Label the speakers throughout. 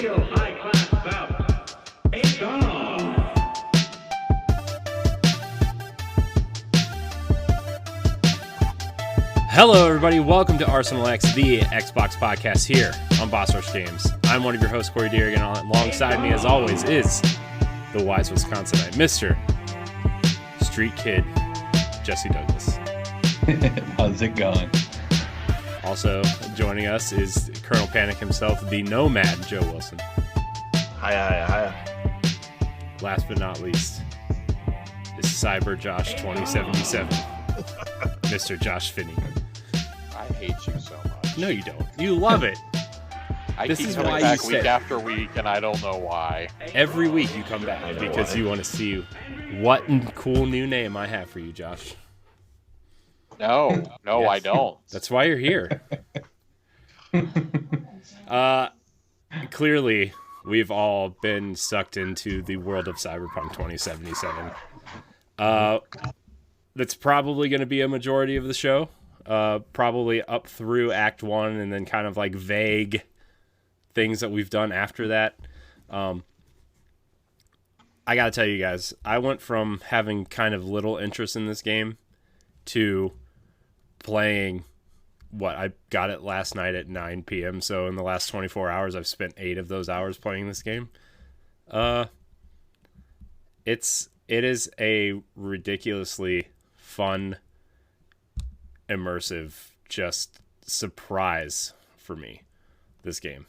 Speaker 1: real high-class stuff. It's on.
Speaker 2: Hello, everybody. Welcome to Arsenal X, the Xbox podcast here on Boss Rush Games. I'm one of your hosts, Corey Deerigan. Alongside me, as always, is the wise Wisconsinite, Mr. Street Kid, Jesse Douglas.
Speaker 3: How's it going?
Speaker 2: Also joining us is Colonel Panic himself, the Nomad, Joe Wilson.
Speaker 4: Hiya.
Speaker 2: Last but not least is Cyber Josh 2077, Mr. Josh Finney.
Speaker 5: I hate you so much.
Speaker 2: No, you don't. You love it.
Speaker 5: This
Speaker 2: keep
Speaker 5: is
Speaker 2: coming
Speaker 5: why
Speaker 2: back
Speaker 5: you week after week, and I don't know why.
Speaker 2: Every week you come back because you want to see what cool new name I have for you, Josh.
Speaker 5: No,
Speaker 2: Yes.
Speaker 5: I don't.
Speaker 2: That's why you're here. Clearly, we've all been sucked into the world of Cyberpunk 2077. That's probably going to be a majority of the show. Probably up through Act 1 and then kind of like vague things that we've done after that. I got to tell you guys, I went from having kind of little interest in this game to playing I got it last night at 9 p.m. So in the last 24 hours, I've spent 8 of those hours playing this game. It is a ridiculously fun, immersive, just surprise for me, this game.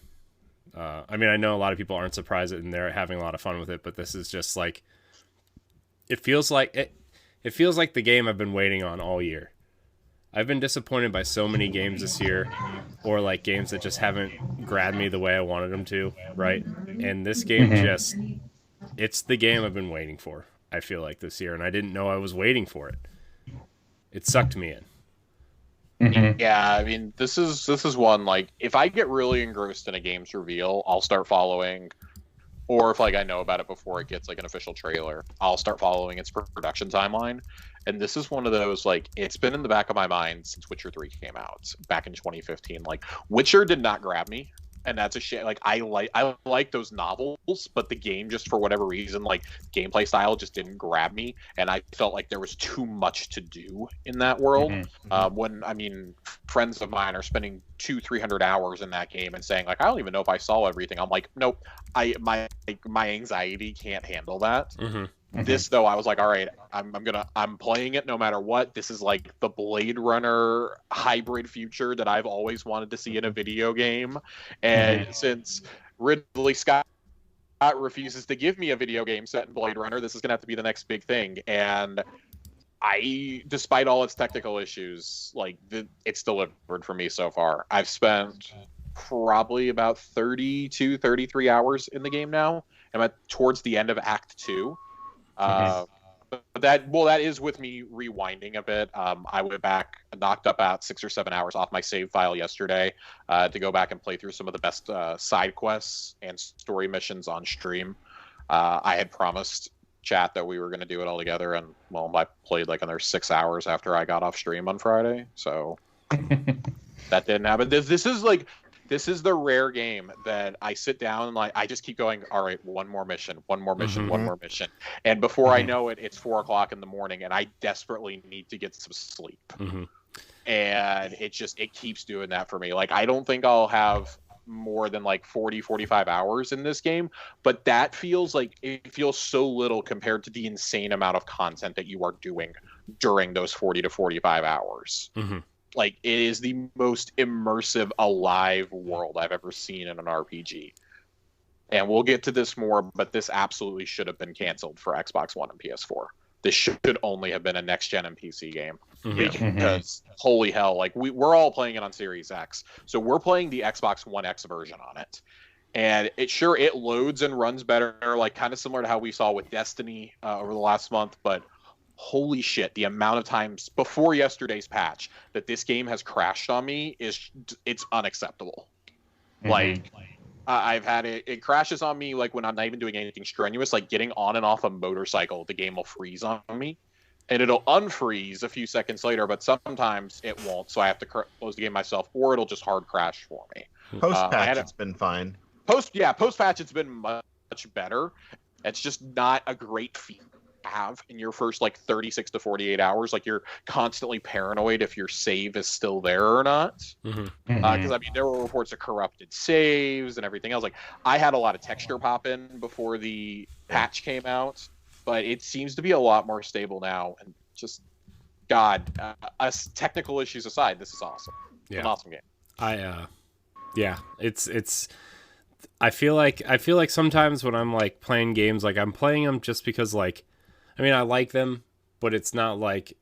Speaker 2: I mean, I know a lot of people aren't surprised and they're having a lot of fun with it, but this is just like, it feels like the game I've been waiting on all year. I've been disappointed by so many games this year, or like games that just haven't grabbed me the way I wanted them to, right? And this game it's the game I've been waiting for, I feel like, this year, and I didn't know I was waiting for it. It sucked me in.
Speaker 5: Yeah, I mean, this is one, like, if I get really engrossed in a game's reveal, I'll start following, or if, like, I know about it before it gets, like, an official trailer, I'll start following its production timeline. And this is one of those, like, it's been in the back of my mind since Witcher 3 came out back in 2015. Like, Witcher did not grab me, and that's a shame. Like, I like those novels, but the game, just for whatever reason, like, gameplay style just didn't grab me, and I felt like there was too much to do in that world. When, I mean, friends of mine are spending 200-300 hours in that game and saying, like, I don't even know if I saw everything. I'm like, nope, my anxiety can't handle that. This, though, I was like, all right, I'm playing it no matter what. This is like the Blade Runner hybrid future that I've always wanted to see in a video game. And since Ridley Scott refuses to give me a video game set in Blade Runner, this is going to have to be the next big thing. And despite all its technical issues, like, it's delivered for me so far. I've spent probably about 33 hours in the game now. I'm towards the end of Act 2. But that is with me rewinding a bit. I went back, knocked up about 6 or 7 hours off my save file yesterday to go back and play through some of the best side quests and story missions on stream. I had promised chat that we were going to do it all together, and well, I played like another 6 hours after I got off stream on Friday, so that didn't happen. This is the rare game that I sit down and, like, I just keep going, all right, one more mission. And before I know it, it's 4:00 in the morning and I desperately need to get some sleep. And it keeps doing that for me. Like, I don't think I'll have more than like 45 hours in this game, but that feels like, it feels so little compared to the insane amount of content that you are doing during those 40 to 45 hours. Like, it is the most immersive, alive world I've ever seen in an RPG. And we'll get to this more, but this absolutely should have been canceled for Xbox One and PS4. This should only have been a next-gen and PC game. Because, holy hell, like, we're all playing it on Series X. So we're playing the Xbox One X version on it. And it loads and runs better, like, kind of similar to how we saw with Destiny over the last month, but holy shit, the amount of times before yesterday's patch that this game has crashed on me it's unacceptable. Like, I've had it crashes on me, like, when I'm not even doing anything strenuous, like getting on and off a motorcycle, the game will freeze on me. and it'll unfreeze a few seconds later, but sometimes it won't, so I have to close the game myself, or it'll just hard crash for me.
Speaker 4: Post-patch, it's been fine.
Speaker 5: Post patch it's been much better. It's just not a great feat to have in your first like 36 to 48 hours. Like you're constantly paranoid if your save is still there or not. Because I mean, there were reports of corrupted saves and everything else. Like I had a lot of texture pop in before the patch came out, but it seems to be a lot more stable now. And just us technical issues aside, this is awesome. It's an awesome game.
Speaker 2: It's I feel like sometimes when I'm like playing games, like I'm playing them just because like, I mean, I like them, but it's not like,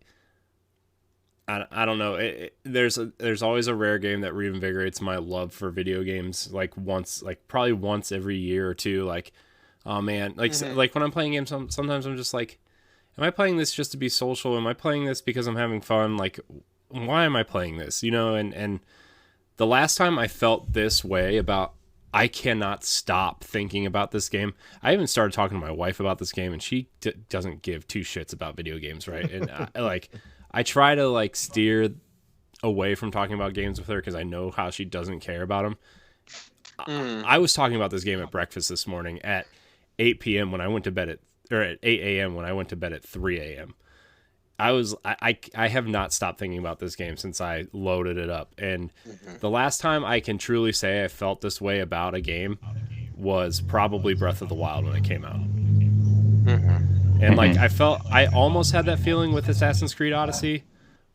Speaker 2: I don't know. There's always a rare game that reinvigorates my love for video games. Like probably once every year or two. Like, oh man, like when I'm playing games, sometimes I'm just like, am I playing this just to be social? Am I playing this because I'm having fun? Like, why am I playing this? You know, and the last time I felt this way about, I cannot stop thinking about this game. I even started talking to my wife about this game, and she doesn't give two shits about video games, right? And I try to like steer away from talking about games with her because I know how she doesn't care about them. I was talking about this game at breakfast this morning at 8 p.m. when I went to bed at 8 a.m. when I went to bed at 3 a.m. I have not stopped thinking about this game since I loaded it up. And the last time I can truly say I felt this way about a game was probably Breath of the Wild when it came out. And like I almost had that feeling with Assassin's Creed Odyssey,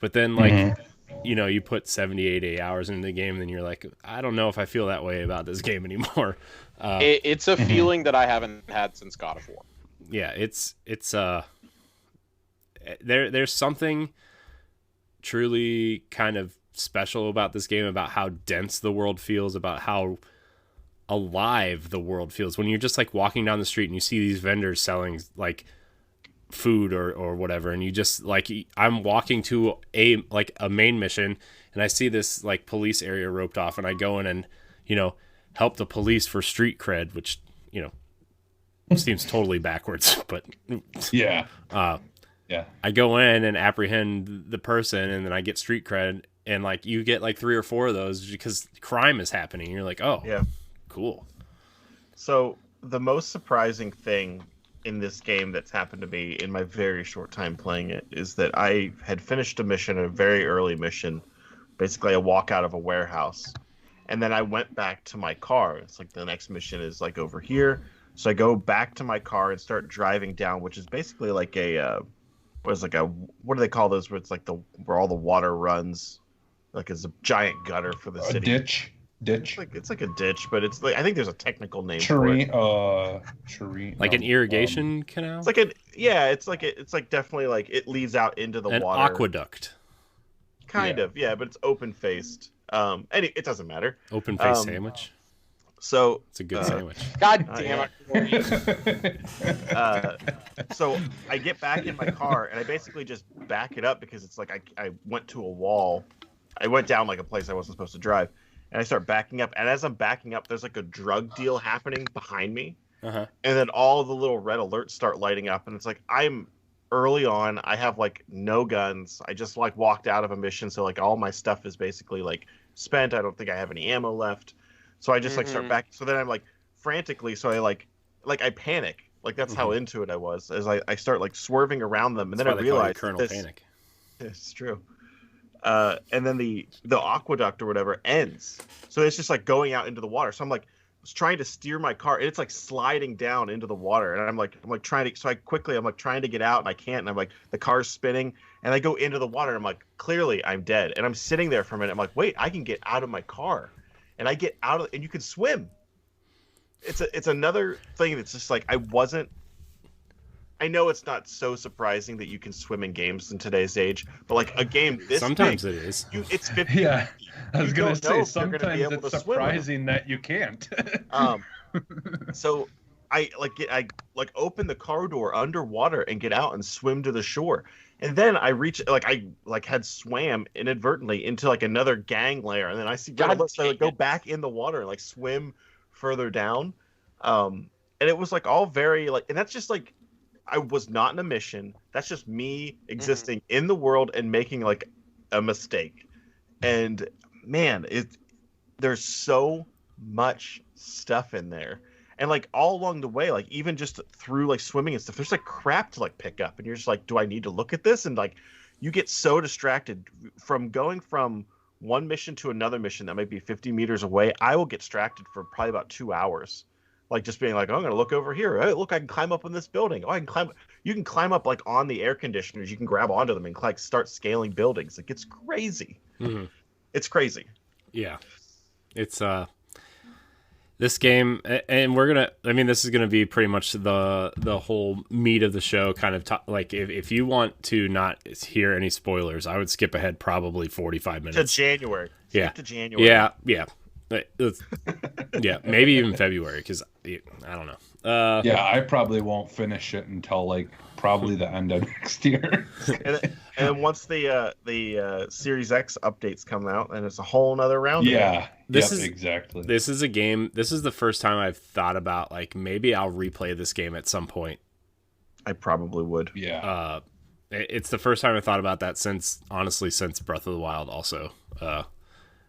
Speaker 2: but then like you put 70, 80 hours into the game and then you're like, I don't know if I feel that way about this game anymore.
Speaker 5: It's a feeling that I haven't had since God of War.
Speaker 2: Yeah, it's there's something truly kind of special about this game, about how dense the world feels, about how alive the world feels when you're just like walking down the street and you see these vendors selling like food or whatever, and you just like, I'm walking to a main mission and I see this like police area roped off, and I go in and help the police for street cred, which seems totally backwards, but
Speaker 3: Yeah.
Speaker 2: I go in and apprehend the person, and then I get street cred, and like you get like 3 or 4 of those because crime is happening. You're like, oh, yeah, cool.
Speaker 4: So the most surprising thing in this game that's happened to me in my very short time playing it is that I had finished a mission, a very early mission, basically a walk out of a warehouse, and then I went back to my car. It's like the next mission is like over here, so I go back to my car and start driving down, which is basically like what do they call those? Where it's like where all the water runs, like it's a giant gutter for the city.
Speaker 3: Ditch.
Speaker 4: It's like a ditch, but it's like, I think there's a technical name for it.
Speaker 2: Like an irrigation canal.
Speaker 4: It's like it's like definitely like it leads out into the
Speaker 2: an
Speaker 4: water.
Speaker 2: aqueduct.
Speaker 4: Kind of, yeah, but it's open faced. It doesn't matter.
Speaker 2: Open face sandwich.
Speaker 4: So
Speaker 2: it's a good sandwich.
Speaker 5: God damn it.
Speaker 4: So I get back in my car and I basically just back it up because it's like I went to a wall. I went down like a place I wasn't supposed to drive, and I start backing up. And as I'm backing up, there's like a drug deal happening behind me. And then all the little red alerts start lighting up, and it's like I'm early on. I have like no guns. I just like walked out of a mission, so like all my stuff is basically like spent. I don't think I have any ammo left. So I just like start back. So then I'm like frantically. So I like I panic. Like that's how into it I was. As I start like swerving around them, and
Speaker 2: That's
Speaker 4: then I realize
Speaker 2: Colonel Panic.
Speaker 4: It's true. And then the aqueduct or whatever ends. So it's just like going out into the water. So I'm like trying to steer my car, and it's like sliding down into the water. And I'm like trying to. So I'm like trying to get out, and I can't. And I'm like the car's spinning, and I go into the water. And I'm like, clearly I'm dead. And I'm sitting there for a minute. I'm like, wait, I can get out of my car. And I get out of, and you can swim. It's another thing that's just like I know it's not so surprising that you can swim in games in today's age, but like a game this
Speaker 2: sometimes
Speaker 4: big,
Speaker 2: it is.
Speaker 4: It's 50.
Speaker 3: Yeah, I was gonna say sometimes
Speaker 4: it's
Speaker 3: surprising that you can't.
Speaker 4: So I open the car door underwater and get out and swim to the shore. And then I reach, I had swam inadvertently into like another gang layer, and then I see so I go back in the water and like swim further down, and it was like all very like, and that's just like, I was not in a mission. That's just me existing in the world and making like a mistake. And man, there's so much stuff in there. And like all along the way, like even just through like swimming and stuff, there's like crap to like pick up, and you're just like, do I need to look at this? And like you get so distracted from going from one mission to another mission that might be 50 meters away. I will get distracted for probably about 2 hours, like just being like, oh, I'm gonna look over here. Hey, look, I can climb up in this building. Oh, I can climb. You can climb up like on the air conditioners. You can grab onto them and like start scaling buildings. Like it's crazy.
Speaker 2: Mm-hmm.
Speaker 4: It's crazy.
Speaker 2: Yeah, it's this game, and this is gonna be pretty much the whole meat of the show. Kind of like if you want to not hear any spoilers, I would skip ahead probably 45 minutes
Speaker 4: to January.
Speaker 2: Yeah,
Speaker 4: to January.
Speaker 2: Yeah. Yeah, maybe even February, because I don't know.
Speaker 3: Yeah, I probably won't finish it until like probably the end of next year.
Speaker 4: and then once the Series X updates come out, and it's a whole nother round.
Speaker 3: Yeah,
Speaker 2: exactly. This is a game. This is the first time I've thought about like maybe I'll replay this game at some point.
Speaker 4: I probably would.
Speaker 3: Yeah.
Speaker 2: It's the first time I thought about that since Breath of the Wild. Also,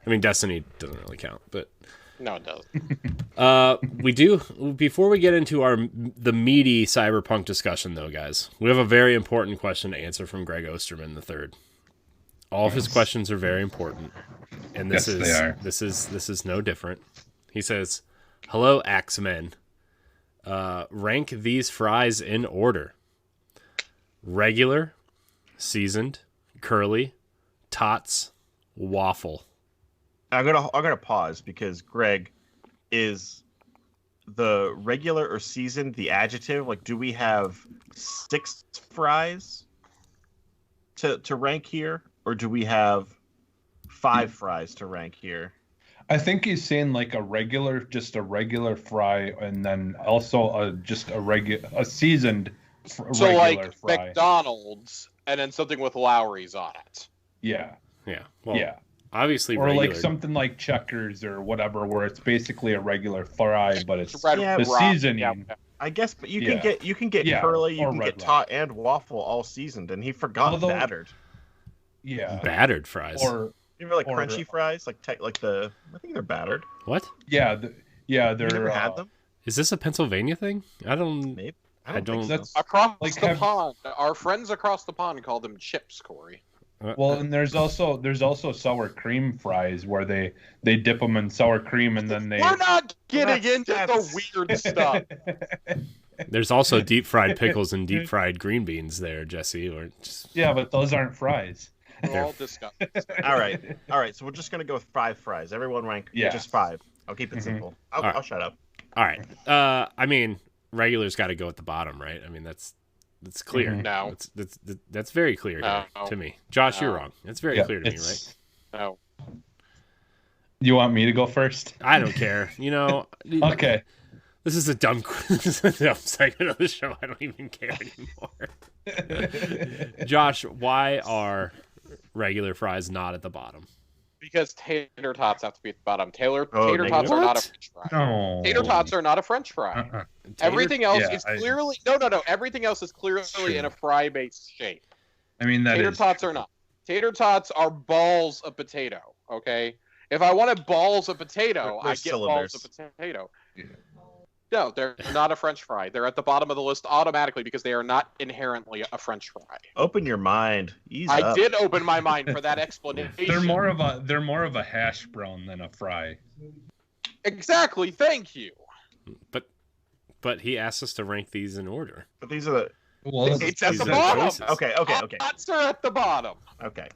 Speaker 2: I mean, Destiny doesn't really count, but
Speaker 5: no, it doesn't.
Speaker 2: We do. Before we get into the meaty Cyberpunk discussion, though, guys, we have a very important question to answer from Greg Osterman III. All of his questions are very important, and this is no different. He says, "Hello, Axemen. Rank these fries in order: regular, seasoned, curly, tots, waffle."
Speaker 4: I'm gonna pause because Greg, is the regular or seasoned the adjective? Like, do we have 6 fries to rank here, or do we have 5 fries to rank here?
Speaker 3: I think he's saying like a regular fry, and then also a seasoned
Speaker 5: so
Speaker 3: regular
Speaker 5: like
Speaker 3: fry.
Speaker 5: McDonald's, and then something with Lowry's on it.
Speaker 3: Yeah.
Speaker 2: Well,
Speaker 3: yeah.
Speaker 2: Obviously,
Speaker 3: or
Speaker 2: regular.
Speaker 3: like something like Checkers or whatever, where it's basically a regular fry, but it's
Speaker 5: Red
Speaker 3: the
Speaker 5: Rock,
Speaker 3: seasoning.
Speaker 5: yeah.
Speaker 4: I guess, but you can get curly, you can get tot and waffle all seasoned, and he forgot battered.
Speaker 3: Yeah,
Speaker 2: battered fries.
Speaker 3: Or
Speaker 4: you know, like crunchy fries, I think they're battered.
Speaker 2: What?
Speaker 3: Yeah, they're.
Speaker 4: You never had them?
Speaker 2: Is this a Pennsylvania thing? I don't.
Speaker 4: Maybe.
Speaker 2: I don't.
Speaker 3: That's
Speaker 5: across the pond. Our friends across the pond call them chips, Corey.
Speaker 3: Well, and there's also sour cream fries where they dip them in sour cream and then they.
Speaker 5: We're not getting into the weird stuff.
Speaker 2: There's also deep fried pickles and deep fried green beans there, Jesse.
Speaker 3: Yeah, but those aren't fries.
Speaker 5: They're all disgusting.
Speaker 4: All right. So we're just gonna go with 5 fries. Everyone rank just 5. I'll keep it simple. I'll shut up.
Speaker 2: All right. I mean, regular's got to go at the bottom, right? I mean, that's clear.
Speaker 5: No,
Speaker 2: that's very clear to me. Josh, you're wrong. It's very clear to me, right?
Speaker 5: No.
Speaker 3: You want me to go first?
Speaker 2: I don't care.
Speaker 3: Okay.
Speaker 2: This is a dumb segment of the show. I don't even care anymore. Josh, why are regular fries not at the bottom?
Speaker 5: Because tater tots have to be at the bottom. Tater tots are not a French fry.
Speaker 3: No.
Speaker 5: Tater tots are not a French fry. Everything else is clearly no. Everything else is clearly in a fry-based shape.
Speaker 3: I mean,
Speaker 5: tater tots are not. Tater tots are balls of potato. Okay. If I wanted balls of potato, I get balls of potato. Yeah. No, they're not a French fry. They're at the bottom of the list automatically because they are not inherently a French fry.
Speaker 4: Open your mind.
Speaker 5: I did open my mind for that explanation.
Speaker 3: They're more of a hash brown than a fry.
Speaker 5: Exactly. Thank you.
Speaker 2: But he asked us to rank these in order.
Speaker 4: But these are the.
Speaker 5: Well, it's at the bottom.
Speaker 4: Okay.
Speaker 5: Tots are at the bottom.
Speaker 4: Okay.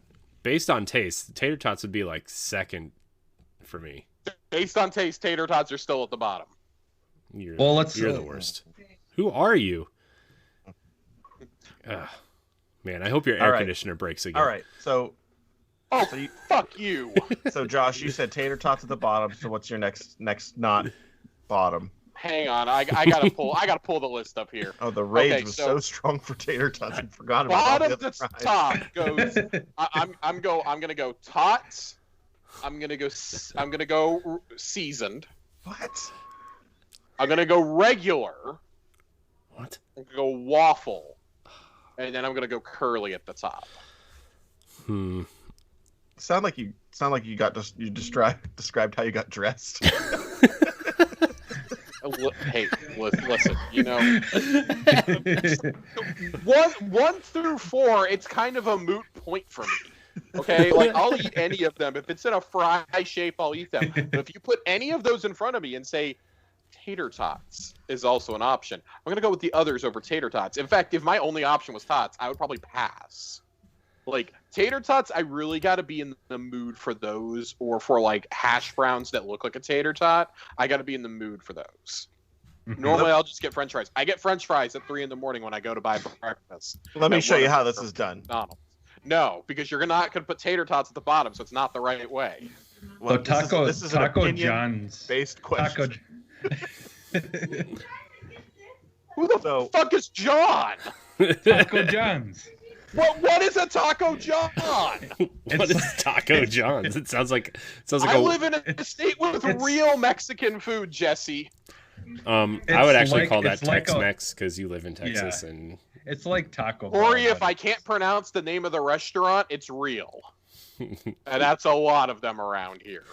Speaker 2: Based on taste, tater tots would be like second for me.
Speaker 5: Based on taste, tater tots are still at the bottom.
Speaker 2: You're the worst. Who are you? Man, I hope your air conditioner breaks again.
Speaker 4: All right, so
Speaker 5: fuck you.
Speaker 4: So Josh, you said tater tots at the bottom. So what's your next not bottom?
Speaker 5: Hang on, I gotta pull the list up here.
Speaker 4: Oh, the rage was so strong for tater tots. I forgot about
Speaker 5: bottom to top goes. I'm gonna go tots. I'm gonna go seasoned.
Speaker 4: What?
Speaker 5: I'm gonna go regular.
Speaker 2: What?
Speaker 5: I'm gonna go waffle, and then I'm gonna go curly at the top.
Speaker 4: Sound like you described how you got dressed.
Speaker 5: Hey, listen. You know, 1 through 4, it's kind of a moot point for me. Okay, like I'll eat any of them. If it's in a fry shape, I'll eat them. But if you put any of those in front of me and say tater tots is also an option, I'm gonna go with the others over tater tots. In fact, if my only option was tots, I would probably pass. Like tater tots, I really got to be in the mood for those, or for like hash browns that look like a tater tot. I got to be in the mood for those. Normally, I'll just get French fries. I get French fries at 3 in the morning when I go to buy breakfast.
Speaker 4: Let me show you how this is done.
Speaker 5: McDonald's. No, because you're not going to put tater tots at the bottom, so it's not the right way.
Speaker 3: Well, so
Speaker 4: this is
Speaker 3: Taco
Speaker 4: an
Speaker 3: John's
Speaker 4: based question.
Speaker 5: Who the fuck is John?
Speaker 3: Taco John's.
Speaker 5: What is a Taco John?
Speaker 2: What is Taco John's? It sounds like
Speaker 5: I live in a state with real Mexican food, Jesse.
Speaker 2: I would actually call that
Speaker 3: it's like
Speaker 2: Tex-Mex because you live in Texas, and
Speaker 3: it's like Taco Bell.
Speaker 5: Or if I can't pronounce the name of the restaurant, it's real. And that's a lot of them around here.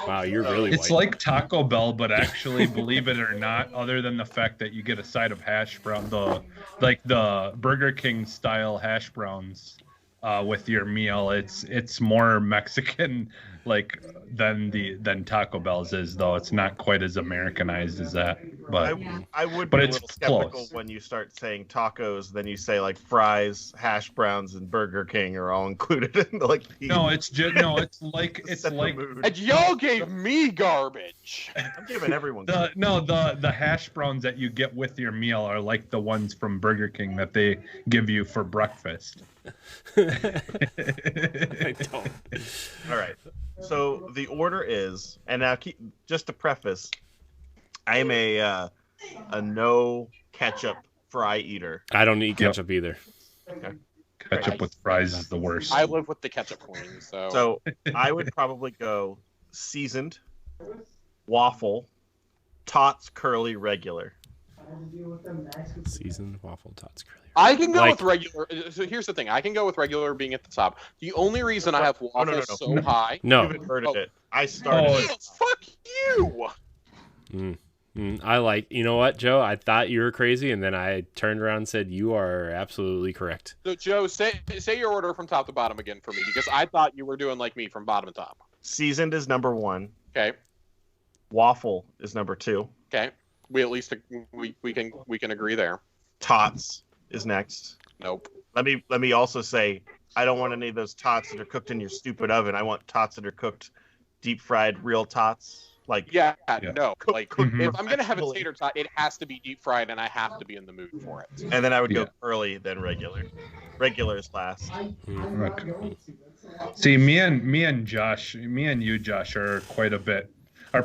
Speaker 2: Wow, you're really
Speaker 3: It's
Speaker 2: white.
Speaker 3: like Taco Bell, but actually, believe it or not, other than the fact that you get a side of hash brown, the Burger King style hash browns with your meal, it's more Mexican than Taco Bell's is, though it's not quite as Americanized as that. But
Speaker 4: I would
Speaker 3: but
Speaker 4: be a
Speaker 3: it's
Speaker 4: little skeptical
Speaker 3: close.
Speaker 4: when you start saying tacos, then you say like fries, hash browns, and Burger King are all included in the, like.
Speaker 3: no, it's like
Speaker 4: set the mood.
Speaker 5: And y'all gave me garbage.
Speaker 4: I'm giving everyone.
Speaker 3: the hash browns that you get with your meal are like the ones from Burger King that they give you for breakfast.
Speaker 2: I don't.
Speaker 4: All right. So the order is, and now just to preface, I am a no ketchup fry eater.
Speaker 2: I don't eat ketchup either.
Speaker 4: Okay.
Speaker 3: Ketchup with fries is the worst.
Speaker 5: I live with the ketchup queen,
Speaker 4: So I would probably go seasoned, waffle, tots, curly, regular.
Speaker 2: Seasoned waffle tots curly.
Speaker 5: I can go
Speaker 2: Like-
Speaker 5: with regular. So here's the thing: I can go with regular being at the top. The only reason I have waffle
Speaker 4: no.
Speaker 5: so high.
Speaker 2: No.
Speaker 4: You haven't heard
Speaker 5: Oh.
Speaker 4: it. I started.
Speaker 3: Oh,
Speaker 4: it.
Speaker 5: Fuck you!
Speaker 2: I like. You know what, Joe? I thought you were crazy, and then I turned around and said you are absolutely correct.
Speaker 5: So Joe, say your order from top to bottom again for me, because I thought you were doing like me from bottom to top.
Speaker 4: Seasoned is number 1.
Speaker 5: Okay.
Speaker 4: Waffle is number 2.
Speaker 5: Okay. We at least we can agree there.
Speaker 4: Tots is next.
Speaker 5: Nope.
Speaker 4: Let me also say, I don't want any of those tots that are cooked in your stupid oven. I want tots that are cooked, deep fried, real tots. Like
Speaker 5: Yeah. No.
Speaker 4: Cook-
Speaker 5: Like
Speaker 4: cook
Speaker 5: if I'm gonna have a
Speaker 4: professionally.
Speaker 5: tater tot, it has to be deep fried, and I have to be in the mood for it.
Speaker 4: And then I would go
Speaker 3: Yeah.
Speaker 4: curly, then regular. Regular is last.
Speaker 3: Okay. See, me and you, Josh, are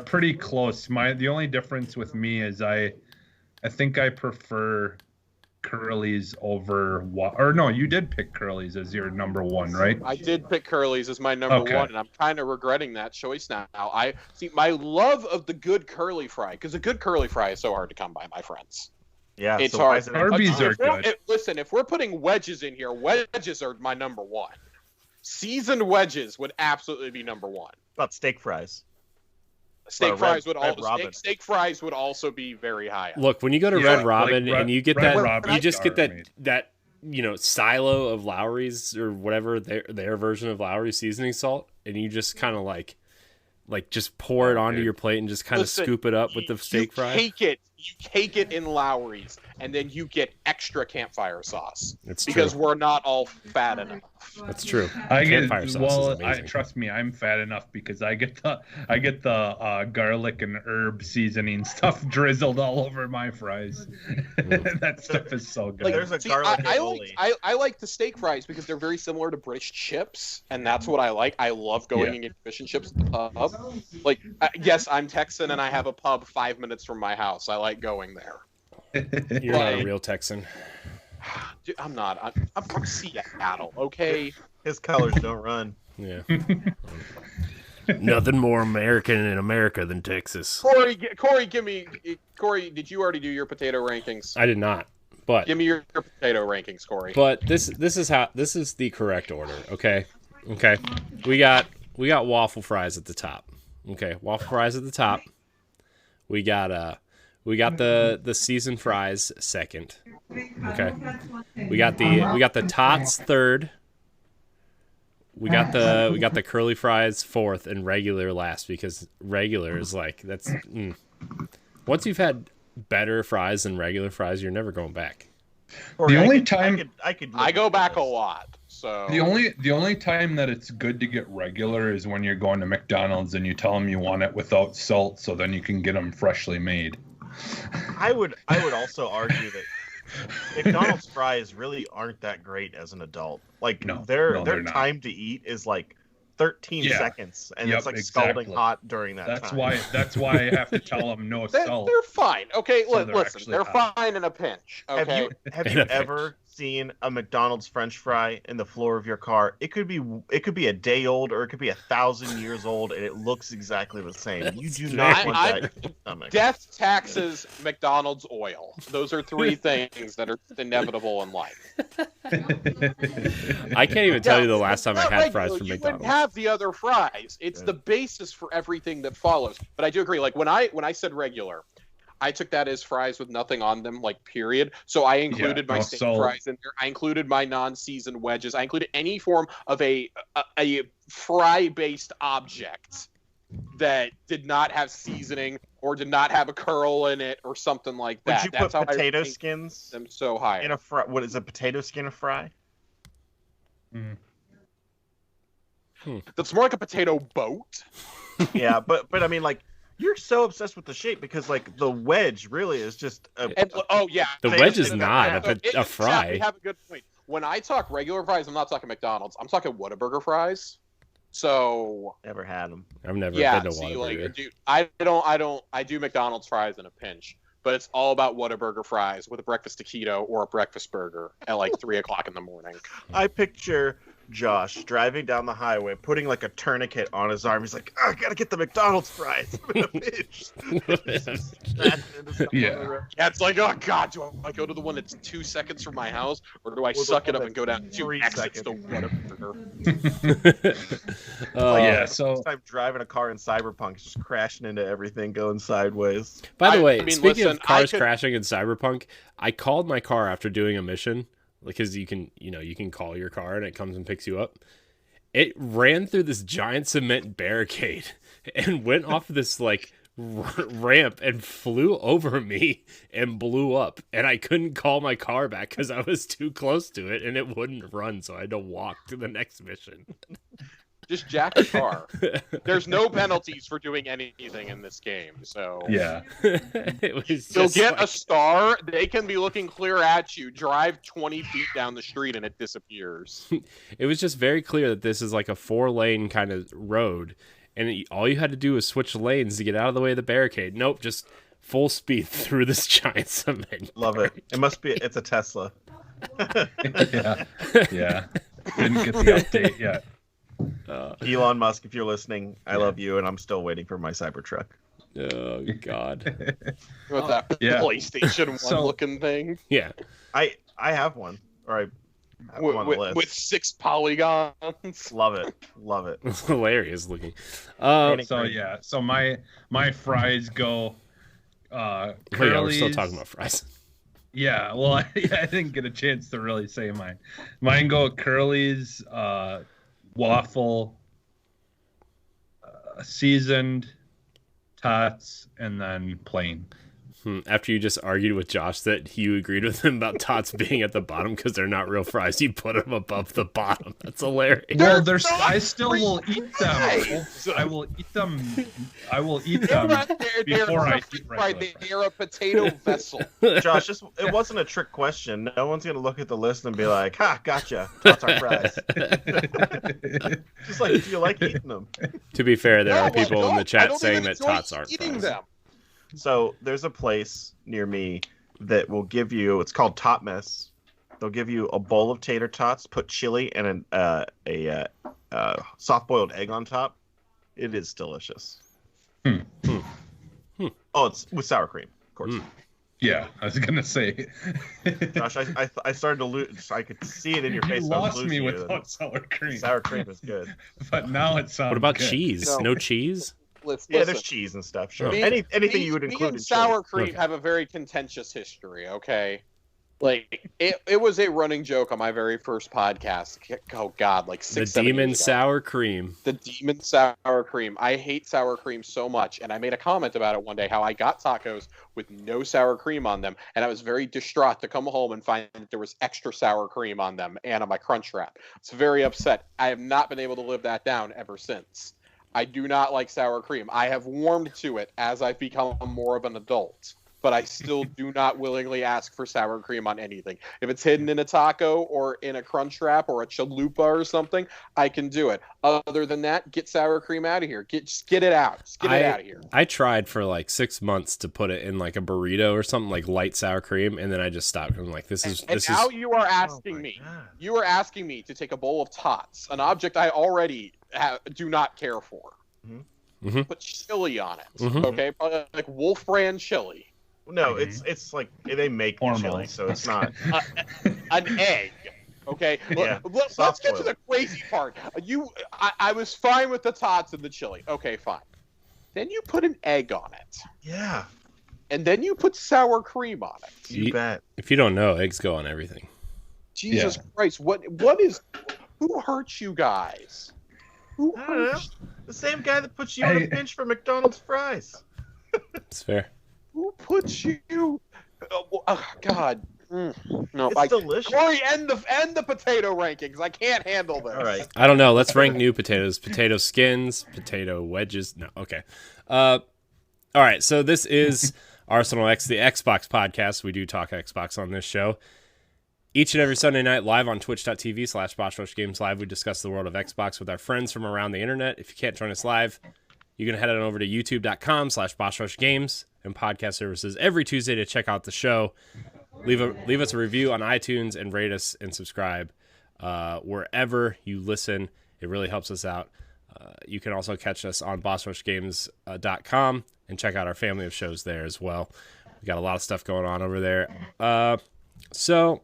Speaker 3: pretty close. The only difference with me is I think I prefer curlies over or no, you did pick curlies as your number 1, right?
Speaker 5: I did pick curlies as my number
Speaker 3: Okay.
Speaker 5: 1, and I'm kind of regretting that choice now. I see my love of the good curly fry, because a good curly fry is so hard to come by, my friends.
Speaker 4: Yeah,
Speaker 5: It's
Speaker 4: so why
Speaker 5: hard.
Speaker 4: is it-
Speaker 3: Arby's are good.
Speaker 5: Listen, if we're putting wedges in here, wedges are my number 1. Seasoned wedges would absolutely be number 1.
Speaker 4: about steak fries?
Speaker 5: Steak
Speaker 4: Red-
Speaker 5: fries would
Speaker 4: Red
Speaker 5: also
Speaker 4: Robin.
Speaker 5: steak fries would also be very high. Up.
Speaker 2: Look, when you go to
Speaker 3: Yeah,
Speaker 2: Red Robin
Speaker 3: like
Speaker 2: and you get
Speaker 3: Red
Speaker 2: that,
Speaker 3: Robin
Speaker 2: you just get
Speaker 3: are
Speaker 2: that
Speaker 3: made.
Speaker 2: that silo of Lowry's or whatever their version of Lowry's seasoning salt, and you just kind of like just pour it onto your plate and just kind of
Speaker 5: Listen,
Speaker 2: scoop it up with the steak fry.
Speaker 5: You cake it in Lowry's, and then you get extra campfire sauce.
Speaker 2: It's
Speaker 5: because
Speaker 2: true.
Speaker 5: we're not all fat enough.
Speaker 2: That's true.
Speaker 3: I get
Speaker 2: Campfire sauce is amazing.
Speaker 3: trust me, I'm fat enough because I get the garlic and herb seasoning stuff drizzled all over my fries. That stuff is so good.
Speaker 4: Like, there's a garlic aioli.
Speaker 5: I like the steak fries because they're very similar to British chips, and that's what I like. I love going and getting fish and chips at the pub. Like, yes, I'm Texan and I have a pub 5 minutes from my house. I like going there.
Speaker 2: You're not a real Texan.
Speaker 5: Dude, I'm not. I'm from Seattle, okay?
Speaker 4: His colors don't run.
Speaker 2: Yeah. Nothing more American in America than Texas.
Speaker 5: Corey, Corey, did you already do your potato rankings?
Speaker 2: I did not, but
Speaker 5: Give me your potato rankings, Corey.
Speaker 2: But this is the correct order. Okay. We got waffle fries at the top. Okay, waffle fries at the top. We got We got the seasoned fries second. Okay. We got the tots third. We got the curly fries fourth and regular last, because regular is like that's once you've had better fries than regular fries, you're never going back.
Speaker 3: The only time
Speaker 5: I go back a lot. So
Speaker 3: the only time that it's good to get regular is when you're going to McDonald's and you tell them you want it without salt, so then you can get them freshly made.
Speaker 4: I would also argue that McDonald's fries really aren't that great as an adult. Like their time to eat is like 13 seconds, and it's like scalding hot during that time.
Speaker 3: That's why I have to tell them no salt.
Speaker 5: They're fine. Okay,
Speaker 3: So
Speaker 5: listen, they're fine in a pinch. Okay.
Speaker 4: Have you ever seen a McDonald's French fry in the floor of your car? It could be a day old, or it could be 1,000 years old, and it looks exactly the same. You do not want that in your stomach.
Speaker 5: Death, taxes, McDonald's oil. Those are three things that are inevitable in life.
Speaker 2: I can't even tell you the last time I had fries from
Speaker 5: You
Speaker 2: McDonald's.
Speaker 5: wouldn't have the other fries. It's the basis for everything that follows. But I do agree. Like when I said regular, I took that as fries with nothing on them, like period. So I included my steak fries in there. I included my non-seasoned wedges. I included any form of a fry-based object that did not have seasoning or did not have a curl in it or something like that.
Speaker 4: Would you
Speaker 5: That's
Speaker 4: put
Speaker 5: how
Speaker 4: potato skins
Speaker 5: them so high
Speaker 4: in a fry? What is a potato skin a fry?
Speaker 5: That's more like a potato boat.
Speaker 4: Yeah, but I mean, like, you're so obsessed with the shape because, like, the wedge really is just a.
Speaker 2: The wedge is not a fry.
Speaker 5: You have a good point. When I talk regular fries, I'm not talking McDonald's. I'm talking Whataburger fries. So
Speaker 4: never had them.
Speaker 2: I've never been to Whataburger.
Speaker 5: Like, dude, I do McDonald's fries in a pinch, but it's all about Whataburger fries with a breakfast taquito or a breakfast burger at like 3:00 in the morning.
Speaker 4: I picture Josh driving down the highway, putting like a tourniquet on his arm. He's like, I gotta get the McDonald's fries. I'm in a pinch.
Speaker 3: Yeah,
Speaker 5: it's like, oh god, do I go to the one that's 2 seconds from my house, or do I suck it up and go down 2 exits to Whataburger?
Speaker 4: So I'm driving a car in Cyberpunk, it's just crashing into everything, going sideways.
Speaker 2: By the way, speaking of cars crashing in Cyberpunk, I called my car after doing a mission. Because you can call your car and it comes and picks you up. It ran through this giant cement barricade and went off this like ramp and flew over me and blew up. And I couldn't call my car back because I was too close to it and it wouldn't run. So I had to walk to the next mission.
Speaker 5: Just jack a car. There's no penalties for doing anything in this game, so
Speaker 3: yeah.
Speaker 5: You'll get a star. They can be looking clear at you. Drive 20 feet down the street and it disappears.
Speaker 2: It was just very clear that this is like a 4-lane kind of road, and all you had to do was switch lanes to get out of the way of the barricade. Nope, just full speed through this giant cement.
Speaker 4: Love it. It's a Tesla.
Speaker 3: Yeah. Didn't get the update yet.
Speaker 4: Elon Musk, if you're listening, I love you, and I'm still waiting for my Cybertruck.
Speaker 2: Oh God!
Speaker 5: With that PlayStation 1 looking thing.
Speaker 2: Yeah,
Speaker 4: I have one, or I have one on the list.
Speaker 5: With 6 polygons.
Speaker 4: Love it.
Speaker 2: It's hilarious looking.
Speaker 3: So my fries go.
Speaker 2: We're still talking about fries.
Speaker 3: Yeah, well, I didn't get a chance to really say mine. Mine go Curly's. Waffle, seasoned, tots, and then plain.
Speaker 2: After you just argued with Josh that you agreed with him about tots being at the bottom because they're not real fries, you put them above the bottom. That's hilarious.
Speaker 3: Well, I still will eat them. I will eat them. Before I eat regular.
Speaker 5: They're a potato vessel.
Speaker 4: Josh, it wasn't a trick question. No one's gonna look at the list and be like, "Ha, gotcha. Tots are fries." Just like, do you like eating them?
Speaker 2: To be fair, there are people in the chat saying that tots aren't fries.
Speaker 5: Them.
Speaker 4: So there's a place near me that will give you. It's called Tot Mess. They'll give you a bowl of tater tots, put chili and a soft-boiled egg on top. It is delicious. Oh, it's with sour cream, of course.
Speaker 3: Yeah, I was gonna say.
Speaker 4: Josh, I started to lose. I could see it in your face.
Speaker 3: You lost me without sour cream.
Speaker 4: Sour cream is good,
Speaker 3: but now it sounds.
Speaker 2: What about
Speaker 3: good.
Speaker 2: cheese? No cheese?
Speaker 4: Yeah,
Speaker 5: listen.
Speaker 4: there's cheese and stuff. Sure.
Speaker 2: Me-
Speaker 4: Anything you would
Speaker 5: Me
Speaker 4: include
Speaker 5: and
Speaker 4: in chili.
Speaker 5: sour cream
Speaker 2: Okay.
Speaker 5: have a very contentious history. Okay, like it was a running joke on my very first podcast. Oh God, like
Speaker 2: The
Speaker 5: 6-7
Speaker 2: demon
Speaker 5: years ago.
Speaker 2: sour cream.
Speaker 5: The demon sour cream. I hate sour cream so much, and I made a comment about it one day. How I got tacos with no sour cream on them, and I was very distraught to come home and find that there was extra sour cream on them and on my Crunch Wrap. It's very upset. I have not been able to live that down ever since. I do not like sour cream. I have warmed to it as I've become more of an adult, but I still do not willingly ask for sour cream on anything. If it's hidden in a taco or in a Crunch Wrap or a chalupa or something, I can do it. Other than that, get sour cream out of here. Just get it out. Just get it out of here.
Speaker 2: I tried for like 6 months to put it in like a burrito or something, like light sour cream, and then I just stopped. I'm like, this is.
Speaker 5: Now you are asking
Speaker 4: my
Speaker 5: me.
Speaker 4: God.
Speaker 5: You are asking me to take a bowl of tots, an object I already do not care for.
Speaker 2: Mhm.
Speaker 5: Put chili on it.
Speaker 2: Mhm.
Speaker 5: Okay, like Wolf Brand chili.
Speaker 4: No, it's like they make the
Speaker 3: Formally.
Speaker 4: chili, so it's not.
Speaker 5: An egg. Okay,
Speaker 4: Yeah,
Speaker 5: let's
Speaker 4: soft
Speaker 5: get to
Speaker 4: boiled.
Speaker 5: the crazy part. I was fine with the tots and the chili. Okay, fine. Then you put an egg on it,
Speaker 4: Yeah,
Speaker 5: and then you put sour cream on it.
Speaker 4: you bet.
Speaker 2: If you don't know, eggs go on everything.
Speaker 5: Jesus Christ! What is? Who hurt you guys? Who
Speaker 4: I don't know.
Speaker 5: hurt?
Speaker 4: The same guy that puts you on a
Speaker 3: Hey.
Speaker 4: pinch for McDonald's fries.
Speaker 2: It's fair.
Speaker 5: Who puts you? God. No,
Speaker 4: It's delicious.
Speaker 5: Corey, end the potato rankings. I can't handle this.
Speaker 4: All right.
Speaker 2: I don't know. Let's rank new potatoes. Potato skins, potato wedges. No, okay. All right. So this is Arsenal X, the Xbox podcast. We do talk Xbox on this show. Each and every Sunday night, live on twitch.tv/BossRushGames Live, we discuss the world of Xbox with our friends from around the internet. If you can't join us live, you can head on over to youtube.com/BossRushGames and podcast services every Tuesday to check out the show. Leave us a review on iTunes and rate us and subscribe wherever you listen. It really helps us out. You can also catch us on BossRushGames.com and check out our family of shows there as well. We got a lot of stuff going on over there. So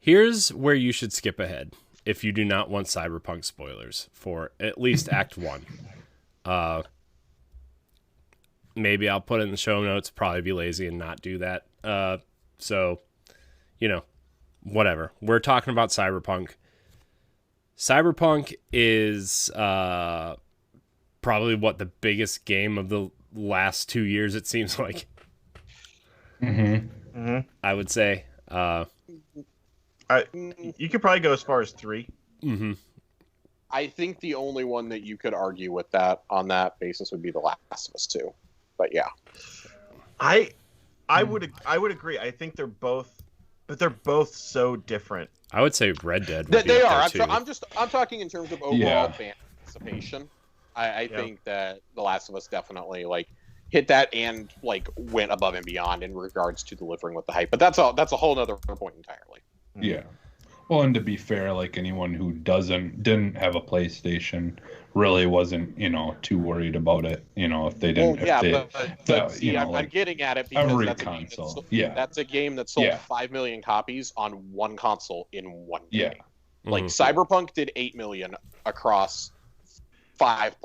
Speaker 2: here's where you should skip ahead if you do not want Cyberpunk spoilers for at least Act 1. Maybe I'll put it in the show notes, probably be lazy and not do that. So, whatever. We're talking about Cyberpunk. Cyberpunk is probably the biggest game of the last 2 years, it seems like. I would say.
Speaker 4: You could probably go as far as 3.
Speaker 5: I think the only one that you could argue with that on that basis would be The Last of Us 2. But yeah,
Speaker 4: I would agree. I think they're both so different.
Speaker 2: I would say Red Dead. Would be
Speaker 5: they
Speaker 2: up
Speaker 5: are.
Speaker 2: there,
Speaker 5: I'm
Speaker 2: too.
Speaker 5: I'm talking in terms of overall
Speaker 3: Yeah.
Speaker 5: fan participation. I think that The Last of Us definitely hit that and went above and beyond in regards to delivering with the hype. But that's a whole other point entirely.
Speaker 3: Yeah. Well, and to be fair, anyone who didn't have a PlayStation really wasn't, too worried about it. If they didn't,
Speaker 5: But see, I'm getting at it because
Speaker 3: every
Speaker 5: that's
Speaker 3: console.
Speaker 5: that's a game that sold
Speaker 3: Yeah.
Speaker 5: 5 million copies on one console in one
Speaker 3: Yeah.
Speaker 5: day.
Speaker 2: Mhm.
Speaker 5: Cyberpunk did 8 million across 5